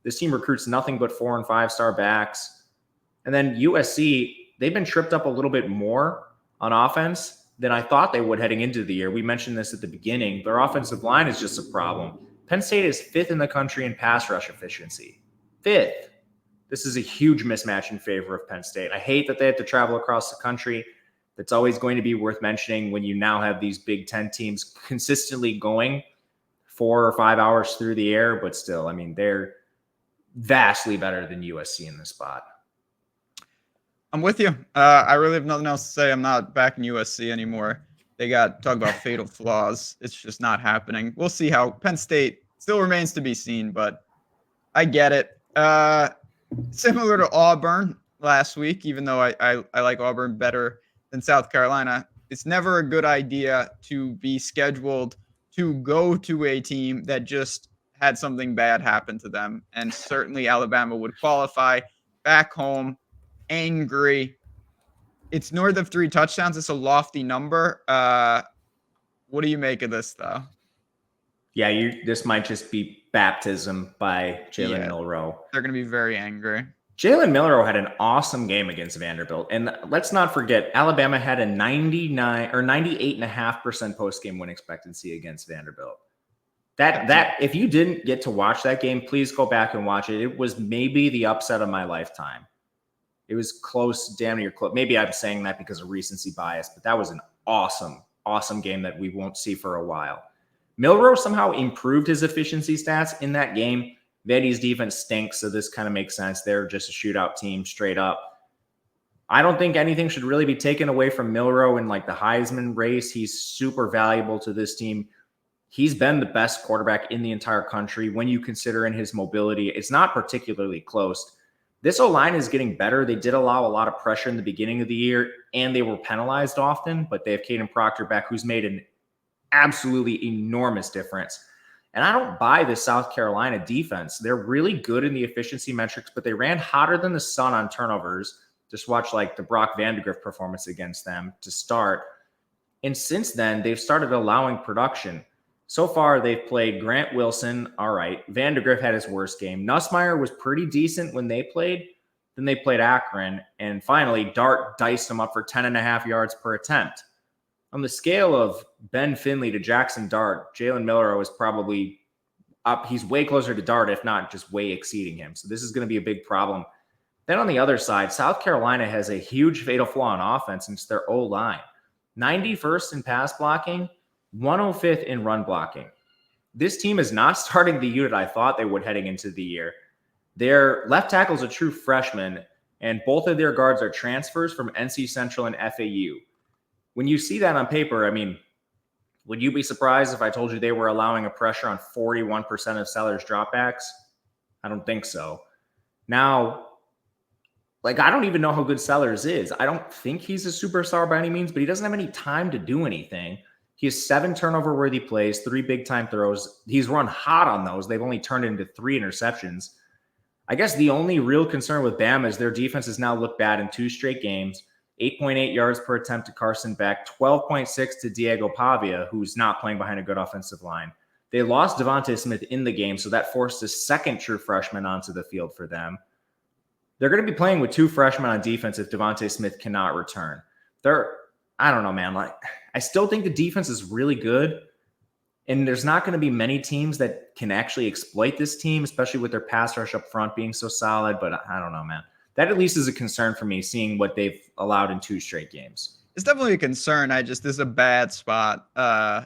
This team recruits nothing but 4- and 5-star backs. And then USC, they've been tripped up a little bit more on offense than I thought they would heading into the year. We mentioned this at the beginning. Their offensive line is just a problem. Penn State is 5th in the country in pass rush efficiency. 5th. This is a huge mismatch in favor of Penn State. I hate that they have to travel across the country. That's always going to be worth mentioning when you now have these Big Ten teams consistently going 4 or 5 hours through the air. But still, they're vastly better than USC in this spot. I'm with you. I really have nothing else to say. I'm not backing USC anymore. They talk about fatal flaws. It's just not happening. We'll see how Penn State still remains to be seen, but I get it. Similar to Auburn last week, even though I like Auburn better than South Carolina, it's never a good idea to be scheduled to go to a team that just had something bad happen to them. And certainly Alabama would qualify. Back home, angry. It's north of 3 touchdowns. It's a lofty number. What do you make of this, though? Yeah, this might just be baptism by Jalen Milroe. They're going to be very angry. Jalen Milroe had an awesome game against Vanderbilt. And let's not forget, Alabama had a 98.5% post-game win expectancy against Vanderbilt. That if you didn't get to watch that game, please go back and watch it. It was maybe the upset of my lifetime. It was close, damn near close. Maybe I'm saying that because of recency bias, but that was an awesome, awesome game that we won't see for a while. Milroe somehow improved his efficiency stats in that game. Vandy's defense stinks, so this kind of makes sense. They're just a shootout team straight up. I don't think anything should really be taken away from Milroe in like the Heisman race. He's super valuable to this team. He's been the best quarterback in the entire country when you consider in his mobility. It's not particularly close. This O-line is getting better. They did allow a lot of pressure in the beginning of the year, and they were penalized often, but they have Caden Proctor back, who's made an absolutely enormous difference. And I don't buy the South Carolina defense. They're really good in the efficiency metrics, but they ran hotter than the sun on turnovers. Just watch like the Brock Vandegrift performance against them to start. And since then, they've started allowing production. So far, they've played Grant Wilson. All right. Vandegrift had his worst game. Nussmeier was pretty decent when they played. Then they played Akron. And finally, Dart diced them up for 10.5 yards per attempt. On the scale of Ben Finley to Jackson Dart, Jalen Milroe is probably up. He's way closer to Dart, if not just way exceeding him. So this is going to be a big problem. Then on the other side, South Carolina has a huge fatal flaw in offense, and it's their O-line. 91st in pass blocking, 105th in run blocking. This team is not starting the unit I thought they would heading into the year. Their left tackle is a true freshman, and both of their guards are transfers from NC Central and FAU. When you see that on paper, I mean, would you be surprised if I told you they were allowing a pressure on 41% of Sellers' dropbacks? I don't think so. Now, like, I don't even know how good Sellers is. I don't think he's a superstar by any means, but he doesn't have any time to do anything. He has 7 turnover-worthy plays, 3 big-time throws. He's run hot on those. They've only turned into 3 interceptions. I guess the only real concern with Bama is their defense has now looked bad in 2 straight games. 8.8 yards per attempt to Carson Beck, 12.6 to Diego Pavia, who's not playing behind a good offensive line. They lost Devontae Smith in the game, so that forced a second true freshman onto the field for them. They're going to be playing with 2 freshmen on defense if Devontae Smith cannot return. I don't know, man. Like, I still think the defense is really good, and there's not going to be many teams that can actually exploit this team, especially with their pass rush up front being so solid. But I don't know, man. That at least is a concern for me, seeing what they've allowed in 2 straight games. It's definitely a concern. This is a bad spot. That's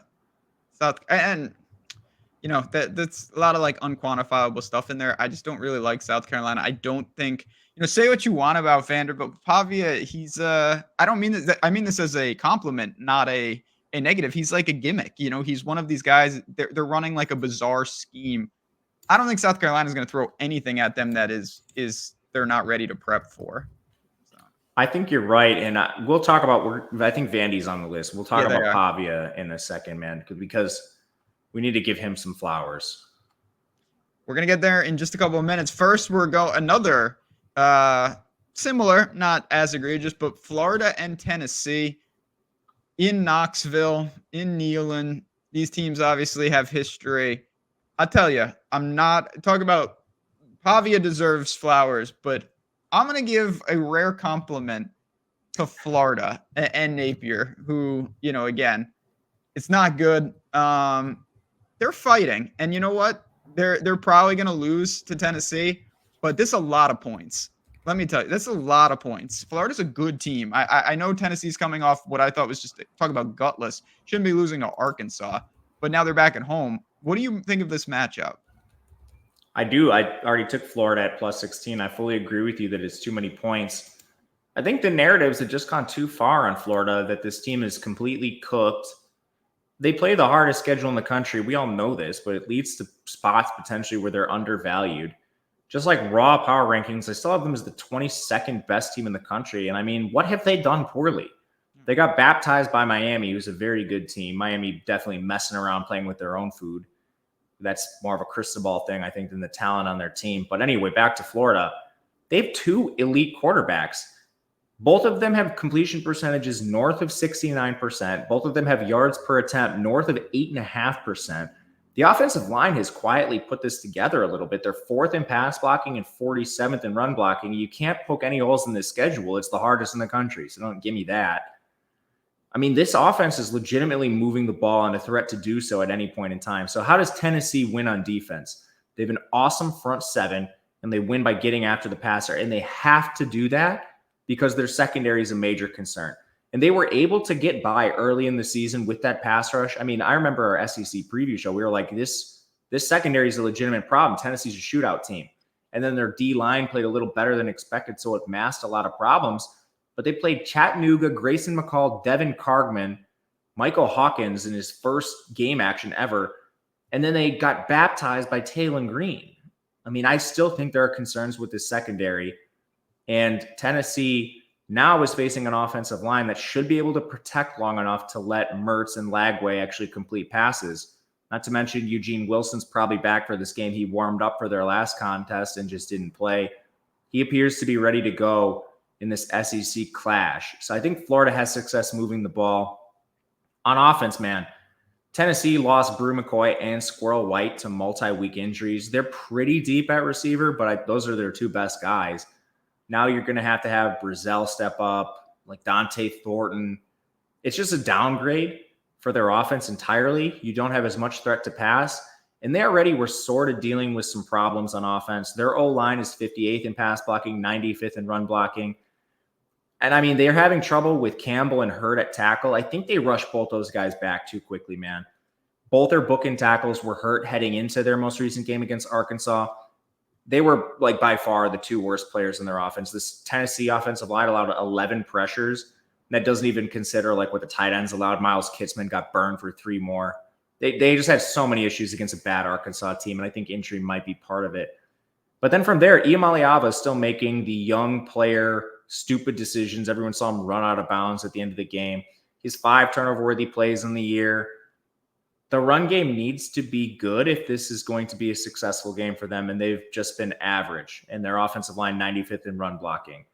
a lot of like unquantifiable stuff in there. I just don't really like South Carolina. I don't think, say what you want about Vanderbilt. Pavia, he's I don't mean that. I mean this as a compliment, not a negative. He's like a gimmick. He's one of these guys. They're running like a bizarre scheme. I don't think South Carolina is going to throw anything at them that is they're not ready to prep for. So. I think you're right, and we'll talk about. I think Vandy's on the list. We'll talk about Pavia in a second, man, because we need to give him some flowers. We're gonna get there in just a couple of minutes. First, another similar, not as egregious, but Florida and Tennessee in Knoxville, in Neyland. These teams obviously have history. I'll tell you, I'm not talking about Pavia deserves flowers, but I'm going to give a rare compliment to Florida and Napier, who, again, it's not good. They're fighting. And you know what? They're probably going to lose to Tennessee, but this is a lot of points. Let me tell you, that's a lot of points. Florida's a good team. I know Tennessee's coming off what I thought was just talk about gutless. Shouldn't be losing to Arkansas, but now they're back at home. What do you think of this matchup? I do. I already took Florida at plus 16. I fully agree with you that it's too many points. I think the narratives have just gone too far on Florida, that this team is completely cooked. They play the hardest schedule in the country. We all know this, but it leads to spots potentially where they're undervalued. Just like raw power rankings, I still have them as the 22nd best team in the country. And I mean, what have they done poorly? They got baptized by Miami, who's a very good team. Miami definitely messing around playing with their own food. That's more of a crystal ball thing, I think, than the talent on their team. But anyway, back to Florida. They have 2 elite quarterbacks. Both of them have completion percentages north of 69%. Both of them have yards per attempt north of 8.5%. The offensive line has quietly put this together a little bit. They're 4th in pass blocking and 47th in run blocking. You can't poke any holes in this schedule. It's the hardest in the country, so don't give me that. I mean, this offense is legitimately moving the ball and a threat to do so at any point in time. So how does Tennessee win on defense? They have an awesome front 7, and they win by getting after the passer. And they have to do that because their secondary is a major concern. And they were able to get by early in the season with that pass rush. I mean, I remember our SEC preview show. We were like, this secondary is a legitimate problem. Tennessee's a shootout team. And then their D-line played a little better than expected, so it masked a lot of problems. But they played Chattanooga, Grayson McCall, Devin Cargman, Michael Hawkins in his first game action ever. And then they got baptized by Taylon Green. I mean, I still think there are concerns with the secondary. And Tennessee now is facing an offensive line that should be able to protect long enough to let Mertz and Lagway actually complete passes. Not to mention Eugene Wilson's probably back for this game. He warmed up for their last contest and just didn't play. He appears to be ready to go in this SEC clash. So I think Florida has success moving the ball. On offense, man, Tennessee lost Brew McCoy and Squirrel White to multi-week injuries. They're pretty deep at receiver, but those are their 2 best guys. Now you're going to have Brazell step up, like Dante Thornton. It's just a downgrade for their offense entirely. You don't have as much threat to pass. And they already were sort of dealing with some problems on offense. Their O-line is 58th in pass blocking, 95th in run blocking. And I mean, they're having trouble with Campbell and Hurd at tackle. I think they rushed both those guys back too quickly, man. Both their bookend tackles were hurt heading into their most recent game against Arkansas. They were like by far the 2 worst players in their offense. This Tennessee offensive line allowed 11 pressures. That doesn't even consider like what the tight ends allowed. Miles Kitzman got burned for 3 more. They just had so many issues against a bad Arkansas team, and I think injury might be part of it. But then from there, Iamaleava is still making the young player stupid decisions. Everyone saw him run out of bounds at the end of the game. He's 5 turnover-worthy plays in the year. The run game needs to be good if this is going to be a successful game for them, and they've just been average, and their offensive line 95th in run blocking.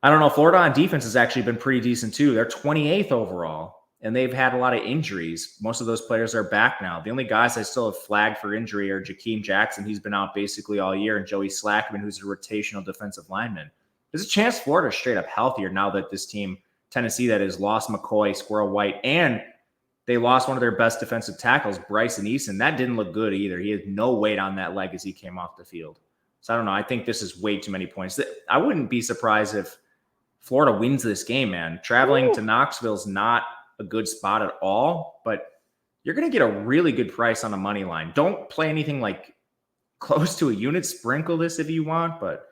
I don't know. Florida on defense has actually been pretty decent too. They're 28th overall, and they've had a lot of injuries. Most of those players are back now. The only guys I still have flagged for injury are Jakeem Jackson. He's been out basically all year, and Joey Slackman, who's a rotational defensive lineman. There's a chance Florida's straight up healthier now that this team, Tennessee, that has lost McCoy, Squirrel White, and they lost one of their best defensive tackles, Bryson Eason. That didn't look good either. He had no weight on that leg as he came off the field. So I don't know. I think this is way too many points. I wouldn't be surprised if Florida wins this game, man. Traveling to Knoxville is not a good spot at all, but you're going to get a really good price on a money line. Don't play anything like close to a unit. Sprinkle this if you want, but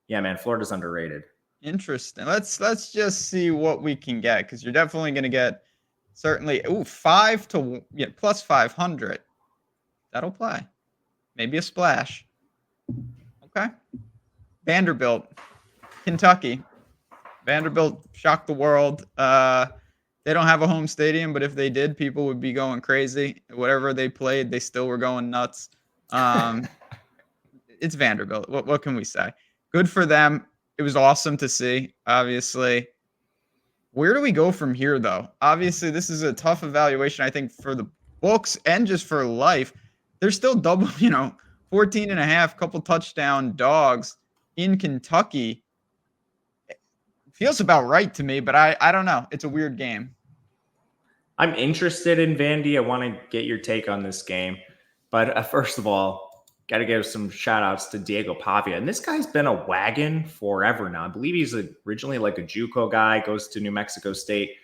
yeah, man, Florida's underrated. Interesting. Let's just see what we can get, because you're definitely going to get certainly plus 500. That'll play. Maybe a splash. Okay. Vanderbilt, Kentucky. Vanderbilt shocked the world. They don't have a home stadium, but if they did, people would be going crazy. Whatever they played, they still were going nuts. It's Vanderbilt. What can we say? Good for them. It was awesome to see, obviously. Where do we go from here, though? Obviously, this is a tough evaluation, I think, for the books and just for life. They're still 14 and a half, couple touchdown dogs in Kentucky. Feels about right to me, but I don't know. It's a weird game. I'm interested in Vandy. I want to get your take on this game. But first of all, got to give some shout outs to Diego Pavia. And this guy's been a wagon forever now. I believe he's originally like a JUCO guy, goes to New Mexico State.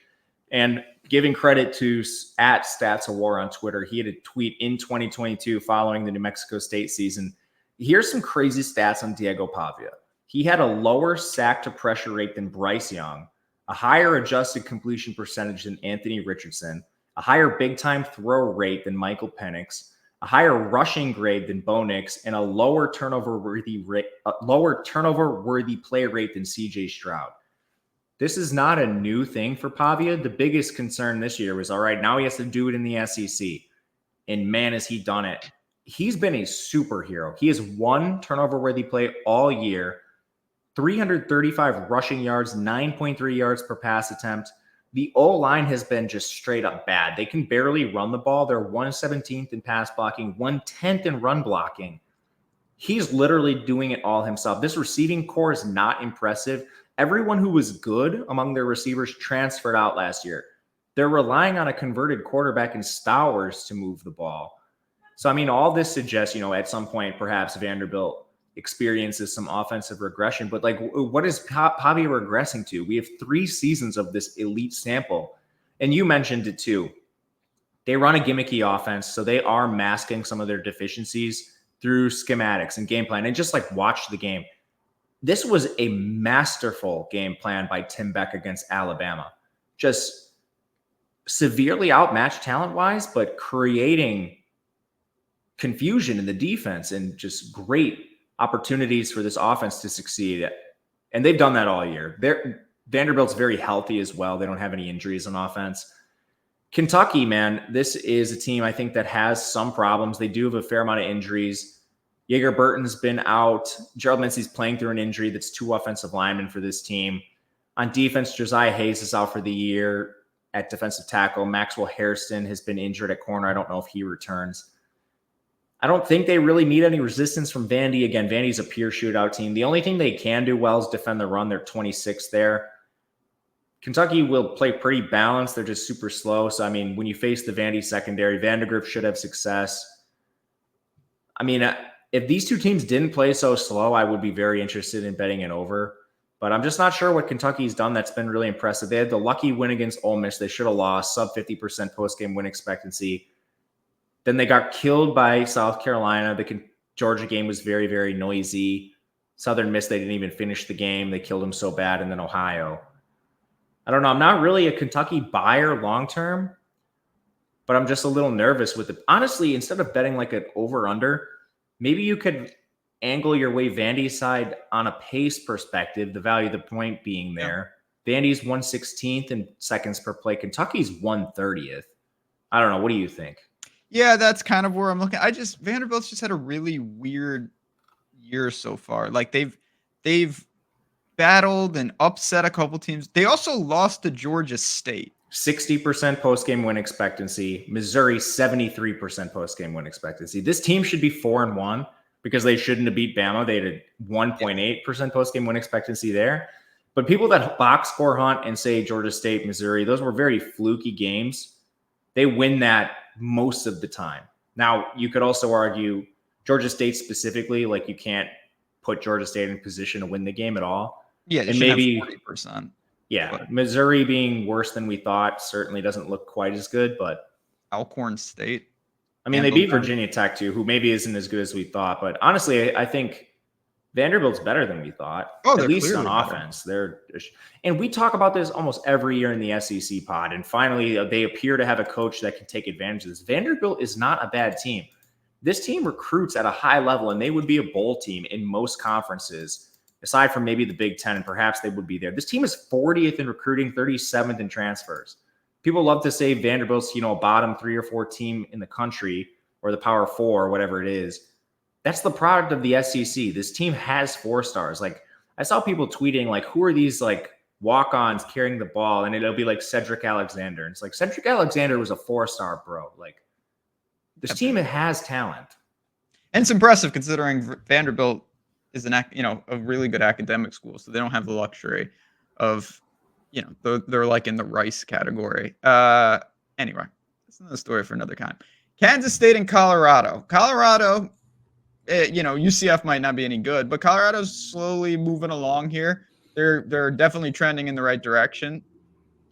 And giving credit to @StatsAwar on Twitter, he had a tweet in 2022 following the New Mexico State season. Here's some crazy stats on Diego Pavia. He had a lower sack to pressure rate than Bryce Young, a higher adjusted completion percentage than Anthony Richardson, a higher big time throw rate than Michael Penix, a higher rushing grade than Bo Nix, and a lower turnover worthy play rate than CJ Stroud. This is not a new thing for Pavia. The biggest concern this year was, all right, now he has to do it in the SEC. And man, has he done it. He's been a superhero. He has one turnover worthy play all year. 335 rushing yards, 9.3 yards per pass attempt. The O-line has been just straight up bad. They can barely run the ball. They're 117th in pass blocking, 110th in run blocking. He's literally doing it all himself. This receiving core is not impressive. Everyone who was good among their receivers transferred out last year. They're relying on a converted quarterback in Stowers to move the ball. So, I mean, all this suggests, at some point, perhaps Vanderbilt experiences some offensive regression, but what is Pavia regressing to? We have 3 seasons of this elite sample, and you mentioned it too. They run a gimmicky offense, so they are masking some of their deficiencies through schematics and game plan. And just watch the game. This was a masterful game plan by Tim Beck against Alabama. Just severely outmatched talent-wise, but creating confusion in the defense and just great opportunities for this offense to succeed. And they've done that all year. Vanderbilt's very healthy as well. They don't have any injuries on offense. Kentucky, man, this is a team I think that has some problems. They do have a fair amount of injuries. Jaeger Burton's been out. Gerald Mincey's playing through an injury. That's 2 offensive linemen for this team. On defense, Josiah Hayes is out for the year at defensive tackle. Maxwell Hairston has been injured at corner. I don't know if he returns. I don't think they really need any resistance from Vandy. Again, Vandy's a pure shootout team. The only thing they can do well is defend the run. They're 26th there. Kentucky will play pretty balanced. They're just super slow. So, I mean, when you face the Vandy secondary, Vandegrift should have success. I mean, if these two teams didn't play so slow, I would be very interested in betting it over. But I'm just not sure what Kentucky's done that's been really impressive. They had the lucky win against Ole Miss. They should have lost, sub 50% post-game win expectancy. Then they got killed by South Carolina. The Georgia game was very, very noisy. Southern Miss, they didn't even finish the game. They killed them so bad. And then Ohio. I don't know. I'm not really a Kentucky buyer long-term, but I'm just a little nervous with it. Honestly, instead of betting an over-under, maybe you could angle your way Vandy's side on a pace perspective, the value of the point being there. Yeah. Vandy's 116th in seconds per play. Kentucky's 130th. I don't know. What do you think? Yeah, that's kind of where I'm looking. Vanderbilt's just had a really weird year so far. Like they've battled and upset a couple teams. They also lost to Georgia State. 60% post-game win expectancy. Missouri, 73% post-game win expectancy. This team should be 4-1 because they shouldn't have beat Bama. They had a 1.8% post-game win expectancy there. But people that box score hunt and say Georgia State, Missouri, those were very fluky games. They win that most of the time. Now, you could also argue Georgia State specifically, like you can't put Georgia State in position to win the game at all. Yeah, and maybe 40%. Yeah, but Missouri being worse than we thought certainly doesn't look quite as good, but Alcorn State. I mean, they beat Virginia Tech too, who maybe isn't as good as we thought. But honestly, I think Vanderbilt's better than we thought. Oh, at least on offense. And we talk about this almost every year in the SEC pod. And finally, they appear to have a coach that can take advantage of this. Vanderbilt is not a bad team. This team recruits at a high level, and they would be a bowl team in most conferences. Aside from maybe the Big Ten, and perhaps they would be there. This team is 40th in recruiting, 37th in transfers. People love to say Vanderbilt's, a bottom 3 or 4 team in the country, or the Power 4, or whatever it is. That's the product of the SEC. This team has 4 stars. Like, I saw people tweeting, like, who are these, like, walk-ons carrying the ball? And it'll be, like, Cedric Alexander. And it's like, Cedric Alexander was a 4-star, bro. Like, this team has talent. And it's impressive considering Vanderbilt is a really good academic school, so they don't have the luxury of, they're like in the Rice category. Anyway, that's another story for another time. Kansas State and Colorado. Colorado, UCF might not be any good, but Colorado's slowly moving along here. They're definitely trending in the right direction.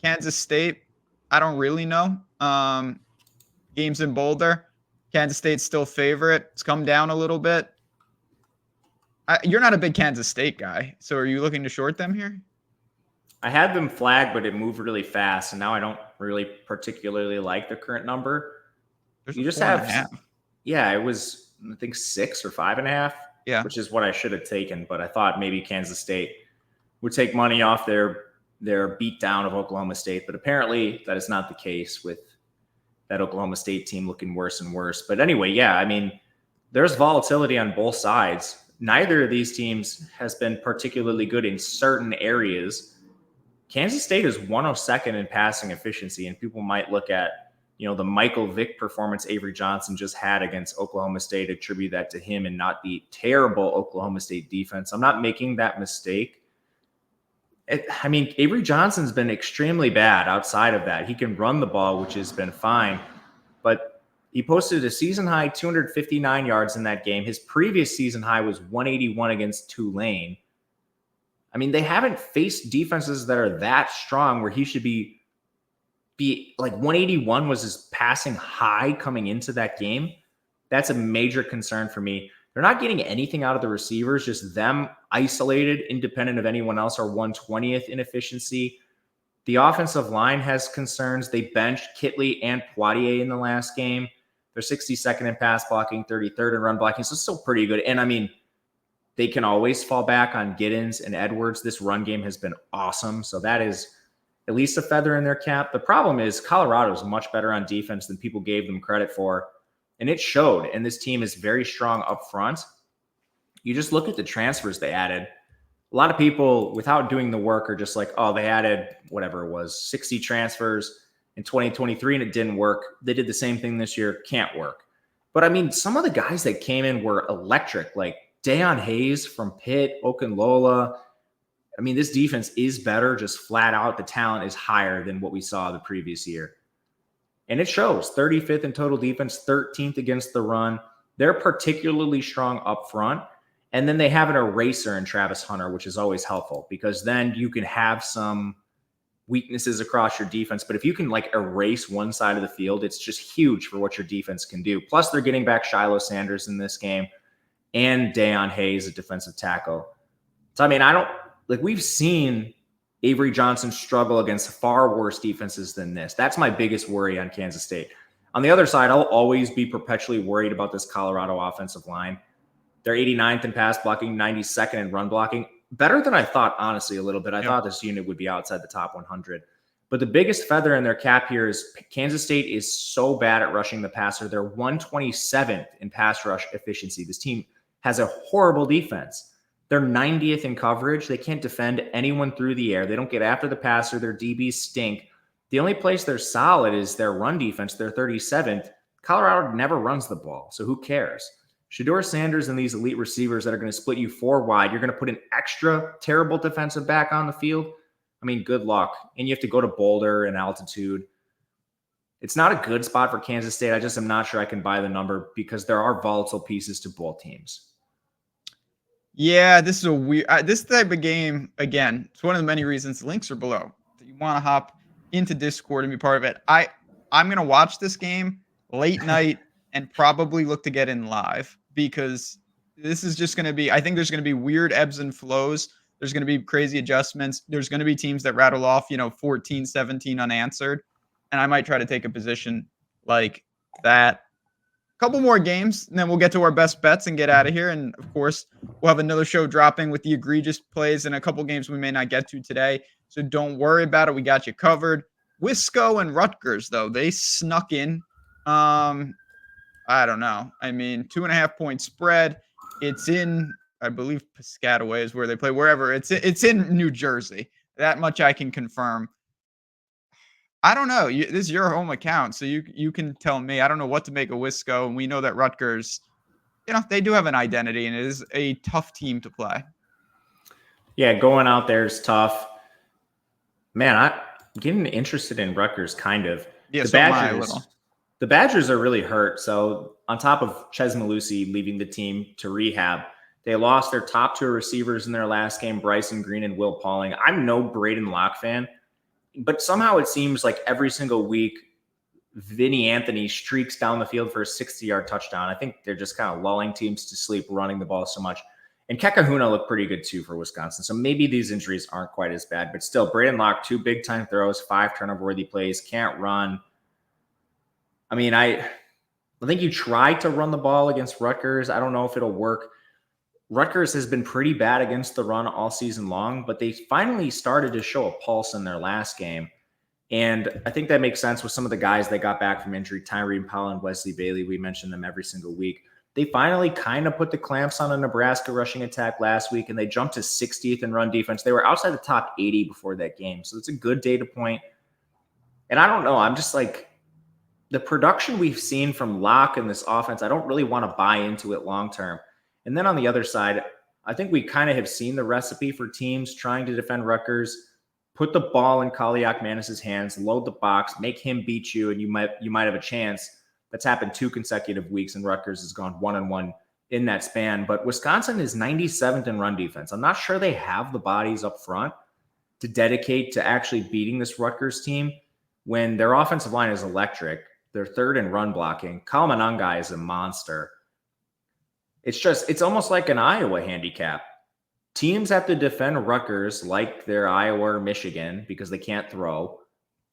Kansas State, I don't really know. Games in Boulder. Kansas State's still favorite. It's come down a little bit. You're not a big Kansas State guy, so are you looking to short them here? I had them flagged, but it moved really fast, and now I don't really particularly like the current number. You just have, it was, I think, 6 or 5.5, which is what I should have taken, but I thought maybe Kansas State would take money off their beatdown of Oklahoma State, but apparently that is not the case with that Oklahoma State team looking worse and worse. But anyway, there's volatility on both sides. Neither of these teams has been particularly good in certain areas. Kansas State is 102nd in passing efficiency, and people might look at, the Michael Vick performance Avery Johnson just had against Oklahoma State, attribute that to him and not the terrible Oklahoma State defense. I'm not making that mistake. Avery Johnson's been extremely bad outside of that. He can run the ball, which has been fine, but he posted a season-high 259 yards in that game. His previous season high was 181 against Tulane. They haven't faced defenses that are that strong where he should be like 181 was his passing high coming into that game. That's a major concern for me. They're not getting anything out of the receivers, just them isolated, independent of anyone else, are 120th in efficiency. The offensive line has concerns. They benched Kitley and Poitier in the last game. They're 62nd in pass blocking, 33rd in run blocking. So it's still pretty good. And they can always fall back on Giddens and Edwards. This run game has been awesome. So that is at least a feather in their cap. The problem is Colorado is much better on defense than people gave them credit for. And it showed. And this team is very strong up front. You just look at the transfers they added. A lot of people, without doing the work, are just like, oh, they added whatever it was, 60 transfers in 2023 and it didn't work. They did the same thing this year. Can't work. But some of the guys that came in were electric, like Deion Hayes from Pitt, Okunlola. This defense is better, just flat out. The talent is higher than what we saw the previous year. And it shows. 35th in total defense, 13th against the run. They're particularly strong up front. And then they have an eraser in Travis Hunter, which is always helpful because then you can have some weaknesses across your defense. But if you can erase one side of the field, it's just huge for what your defense can do. Plus, they're getting back Shiloh Sanders in this game and Deion Hayes, a defensive tackle. So, we've seen Avery Johnson struggle against far worse defenses than this. That's my biggest worry on Kansas State. On the other side, I'll always be perpetually worried about this Colorado offensive line. They're 89th in pass blocking, 92nd in run blocking. Better than I thought, honestly, a little bit. I thought this unit would be outside the top 100. But the biggest feather in their cap here is Kansas State is so bad at rushing the passer. They're 127th in pass rush efficiency. This team has a horrible defense. They're 90th in coverage. They can't defend anyone through the air. They don't get after the passer. Their DBs stink. The only place they're solid is their run defense. They're 37th. Colorado never runs the ball, so who cares? Shedeur Sanders and these elite receivers that are going to split you 4 wide, you're going to put an extra terrible defensive back on the field? I mean, good luck. And you have to go to Boulder and altitude. It's not a good spot for Kansas State. I just am not sure I can buy the number because there are volatile pieces to both teams. Yeah, this is a weird. This type of game, again, it's one of the many reasons the links are below. You want to hop into Discord and be part of it. I'm going to watch this game late night and probably look to get in live because this is just going to be, I think there's going to be weird ebbs and flows. There's going to be crazy adjustments. There's going to be teams that rattle off, 14, 17 unanswered. And I might try to take a position like that. Couple more games, and then we'll get to our best bets and get out of here. And, of course, we'll have another show dropping with the egregious plays and a couple games we may not get to today. So don't worry about it. We got you covered. Wisco and Rutgers, though, they snuck in. I don't know. I mean, 2.5-point spread. It's in, I believe, Piscataway is where they play. Wherever. It's in New Jersey. That much I can confirm. I don't know. This is your home account, so you can tell me. I don't know what to make of Wisco, and we know that Rutgers, they do have an identity, and it is a tough team to play. Yeah, going out there is tough. Man, I'm getting interested in Rutgers, kind of. Yeah, The Badgers are really hurt. So on top of Ches Malusi leaving the team to rehab, they lost their top 2 receivers in their last game, Bryson Green and Will Pauling. I'm no Braden Locke fan. But somehow it seems like every single week, Vinny Anthony streaks down the field for a 60-yard touchdown. I think they're just kind of lulling teams to sleep, running the ball so much. And Kekahuna looked pretty good, too, for Wisconsin. So maybe these injuries aren't quite as bad. But still, Braden Locke, 2 big-time throws, 5 turnover-worthy plays, can't run. I mean, I think you tried to run the ball against Rutgers. I don't know if it'll work. Rutgers has been pretty bad against the run all season long, but they finally started to show a pulse in their last game. And I think that makes sense with some of the guys they got back from injury, Tyreen Powell and Wesley Bailey. We mentioned them every single week. They finally kind of put the clamps on a Nebraska rushing attack last week, and they jumped to 60th in run defense. They were outside the top 80 before that game. So it's a good data point. And I don't know. I'm just like, the production we've seen from Locke in this offense, I don't really want to buy into it long term. And then on the other side, I think we kind of have seen the recipe for teams trying to defend Rutgers. Put the ball in Kaliak Manis's hands, load the box, make him beat you, and you might have a chance. That's happened 2 consecutive weeks, and Rutgers has gone 1-1 in that span. But Wisconsin is 97th in run defense. I'm not sure they have the bodies up front to dedicate to actually beating this Rutgers team when their offensive line is electric. They're 3rd in run blocking. Kalamananga is a monster. It's almost like an Iowa handicap. Teams have to defend Rutgers like they're Iowa or Michigan because they can't throw.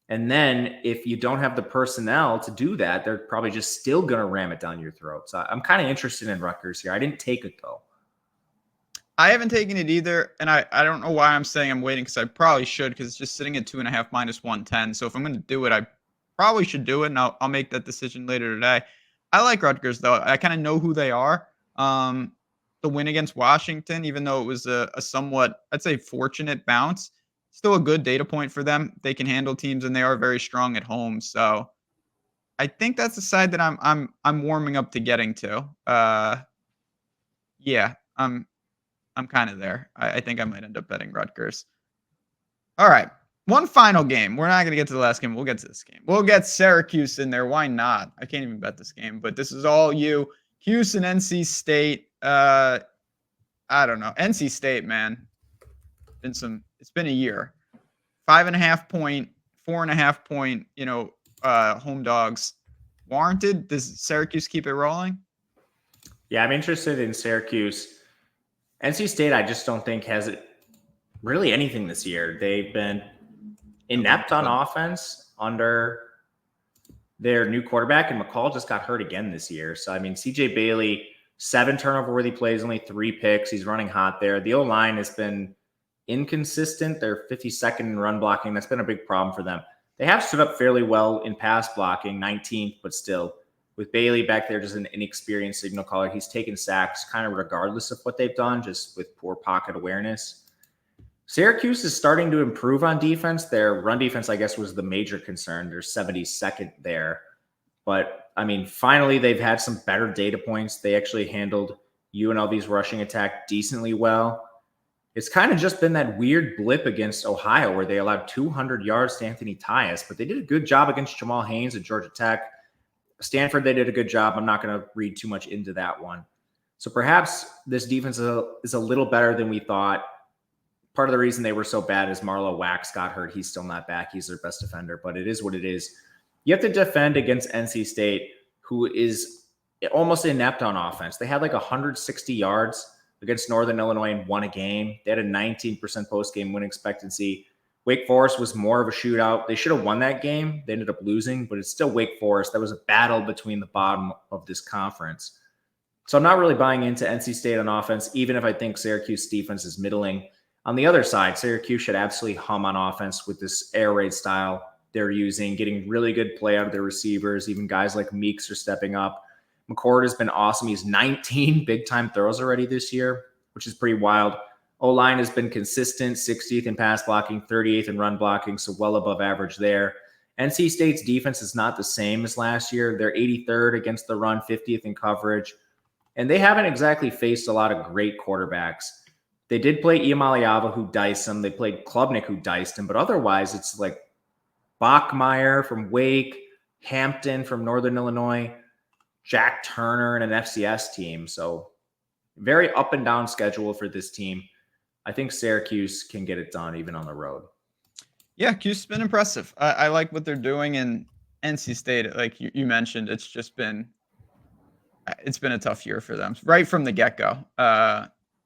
And then if you don't have the personnel to do that, they're probably just still going to ram it down your throat. So I'm kind of interested in Rutgers here. I didn't take it, though. I haven't taken it either, and I don't know why I'm saying I'm waiting because I probably should because it's just sitting at 2.5 minus 110. So if I'm going to do it, I probably should do it, and I'll make that decision later today. I like Rutgers, though. I kind of know who they are. The win against Washington, even though it was a somewhat, I'd say, fortunate bounce, still a good data point for them. They can handle teams, and they are very strong at home. So I think that's the side that I'm warming up to getting to. Yeah, I'm kind of there. I think I might end up betting Rutgers. All right. One final game. We're not going to get to the last game. We'll get to this game. We'll get Syracuse in there. Why not? I can't even bet this game, but this is all you. Cuse and NC State. I don't know. NC State, man. It's been a year. 5.5 point, 4.5 point, home dogs. Warranted? Does Syracuse keep it rolling? Yeah, I'm interested in Syracuse. NC State, I just don't think has it really anything this year. They've been inept on offense under their new quarterback, and McCall just got hurt again this year. So, I mean, CJ Bailey, 7 turnover-worthy plays, only 3 picks. He's running hot there. The O-line has been inconsistent. They're 52nd in run blocking. That's been a big problem for them. They have stood up fairly well in pass blocking, 19th, but still. With Bailey back there, just an inexperienced signal caller, he's taken sacks kind of regardless of what they've done, just with poor pocket awareness. Syracuse is starting to improve on defense. Their run defense, I guess, was the major concern. They're 72nd there. But, I mean, finally, they've had some better data points. They actually handled UNLV's rushing attack decently well. It's kind of just been that weird blip against Ohio where they allowed 200 yards to Anthony Tyus, but they did a good job against Jamal Haynes at Georgia Tech. Stanford, they did a good job. I'm not going to read too much into that one. So perhaps this defense is a little better than we thought. Part of the reason they were so bad is Marlo Wax got hurt. He's still not back. He's their best defender, but it is what it is. You have to defend against NC State, who is almost inept on offense. They had like 160 yards against Northern Illinois and won a game. They had a 19% post-game win expectancy. Wake Forest was more of a shootout. They should have won that game. They ended up losing, but it's still Wake Forest. That was a battle between the bottom of this conference. So I'm not really buying into NC State on offense, even if I think Syracuse defense is middling. On the other side, Syracuse should absolutely hum on offense with this air raid style they're using, getting really good play out of their receivers. Even guys like Meeks are stepping up. McCord has been awesome. He's 19 big-time throws already this year, which is pretty wild. O-line has been consistent, 60th in pass blocking, 38th in run blocking, so well above average there. NC State's defense is not the same as last year. They're 83rd against the run, 50th in coverage, and they haven't exactly faced a lot of great quarterbacks. They did play Iamaleava, who diced them. They played Klubnik, who diced him, but otherwise it's like Bachmeier from Wake, Hampton from Northern Illinois, Jack Turner, and an FCS team. So very up and down schedule for this team. I think Syracuse can get it done even on the road. Yeah, Cuse's been impressive. I like what they're doing in NC State. Like you mentioned, it's been a tough year for them right from the get-go.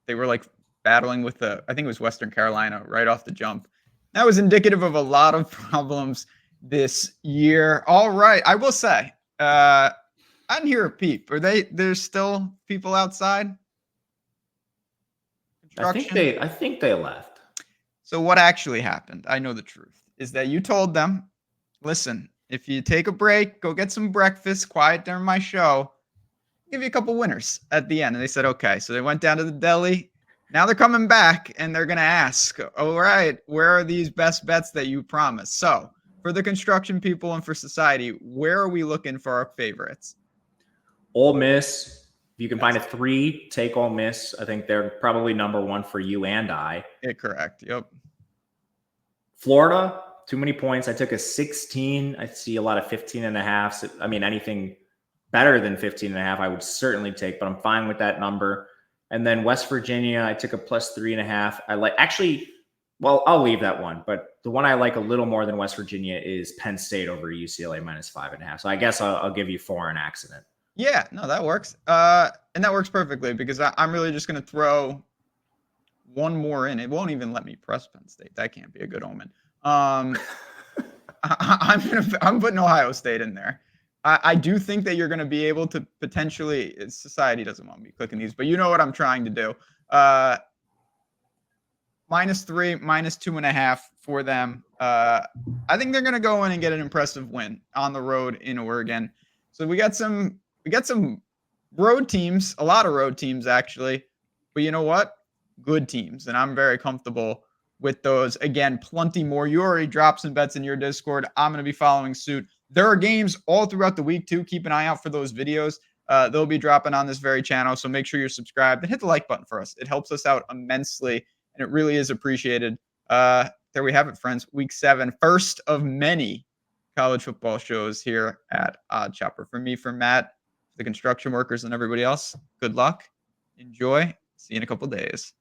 They were like battling with I think it was Western Carolina right off the jump. That was indicative of a lot of problems this year. All right, I will say, I didn't hear a peep. There's still people outside? I think they left. So what actually happened, I know the truth, is that you told them, listen, if you take a break, go get some breakfast, quiet during my show, I'll give you a couple winners at the end. And they said, okay. So they went down to the deli. Now they're coming back and they're going to ask, all right, where are these best bets that you promised? So for the construction people and for society, where are we looking for our favorites? Ole Miss. If you can find a 3, take Ole Miss. I think they're probably number 1 for you and I. Yeah, correct. Yep. Florida, too many points. I took a 16. I see a lot of 15.5. I mean, anything better than 15.5, I would certainly take, but I'm fine with that number. And then West Virginia, I took a plus 3.5. I'll leave that one. But the one I like a little more than West Virginia is Penn State over UCLA minus 5.5. So I guess I'll give you 4 on accident. Yeah, no, that works. And that works perfectly because I'm really just going to throw one more in. It won't even let me press Penn State. That can't be a good omen. I'm putting Ohio State in there. I do think that you're going to be able to potentially. Society doesn't want me clicking these, but you know what I'm trying to do. -3, -2.5 for them. I think they're going to go in and get an impressive win on the road in Oregon. So we got some road teams, a lot of road teams actually. But you know what? Good teams, and I'm very comfortable with those. Again, plenty more. You already dropped some bets in your Discord. I'm going to be following suit. There are games all throughout the week too. Keep an eye out for those videos. They'll be dropping on this very channel, so make sure you're subscribed and hit the like button for us. It helps us out immensely, and it really is appreciated. There we have it, friends. Week 7, first of many college football shows here at Odd Chopper. For me, for Matt, the construction workers, and everybody else, good luck. Enjoy. See you in a couple days.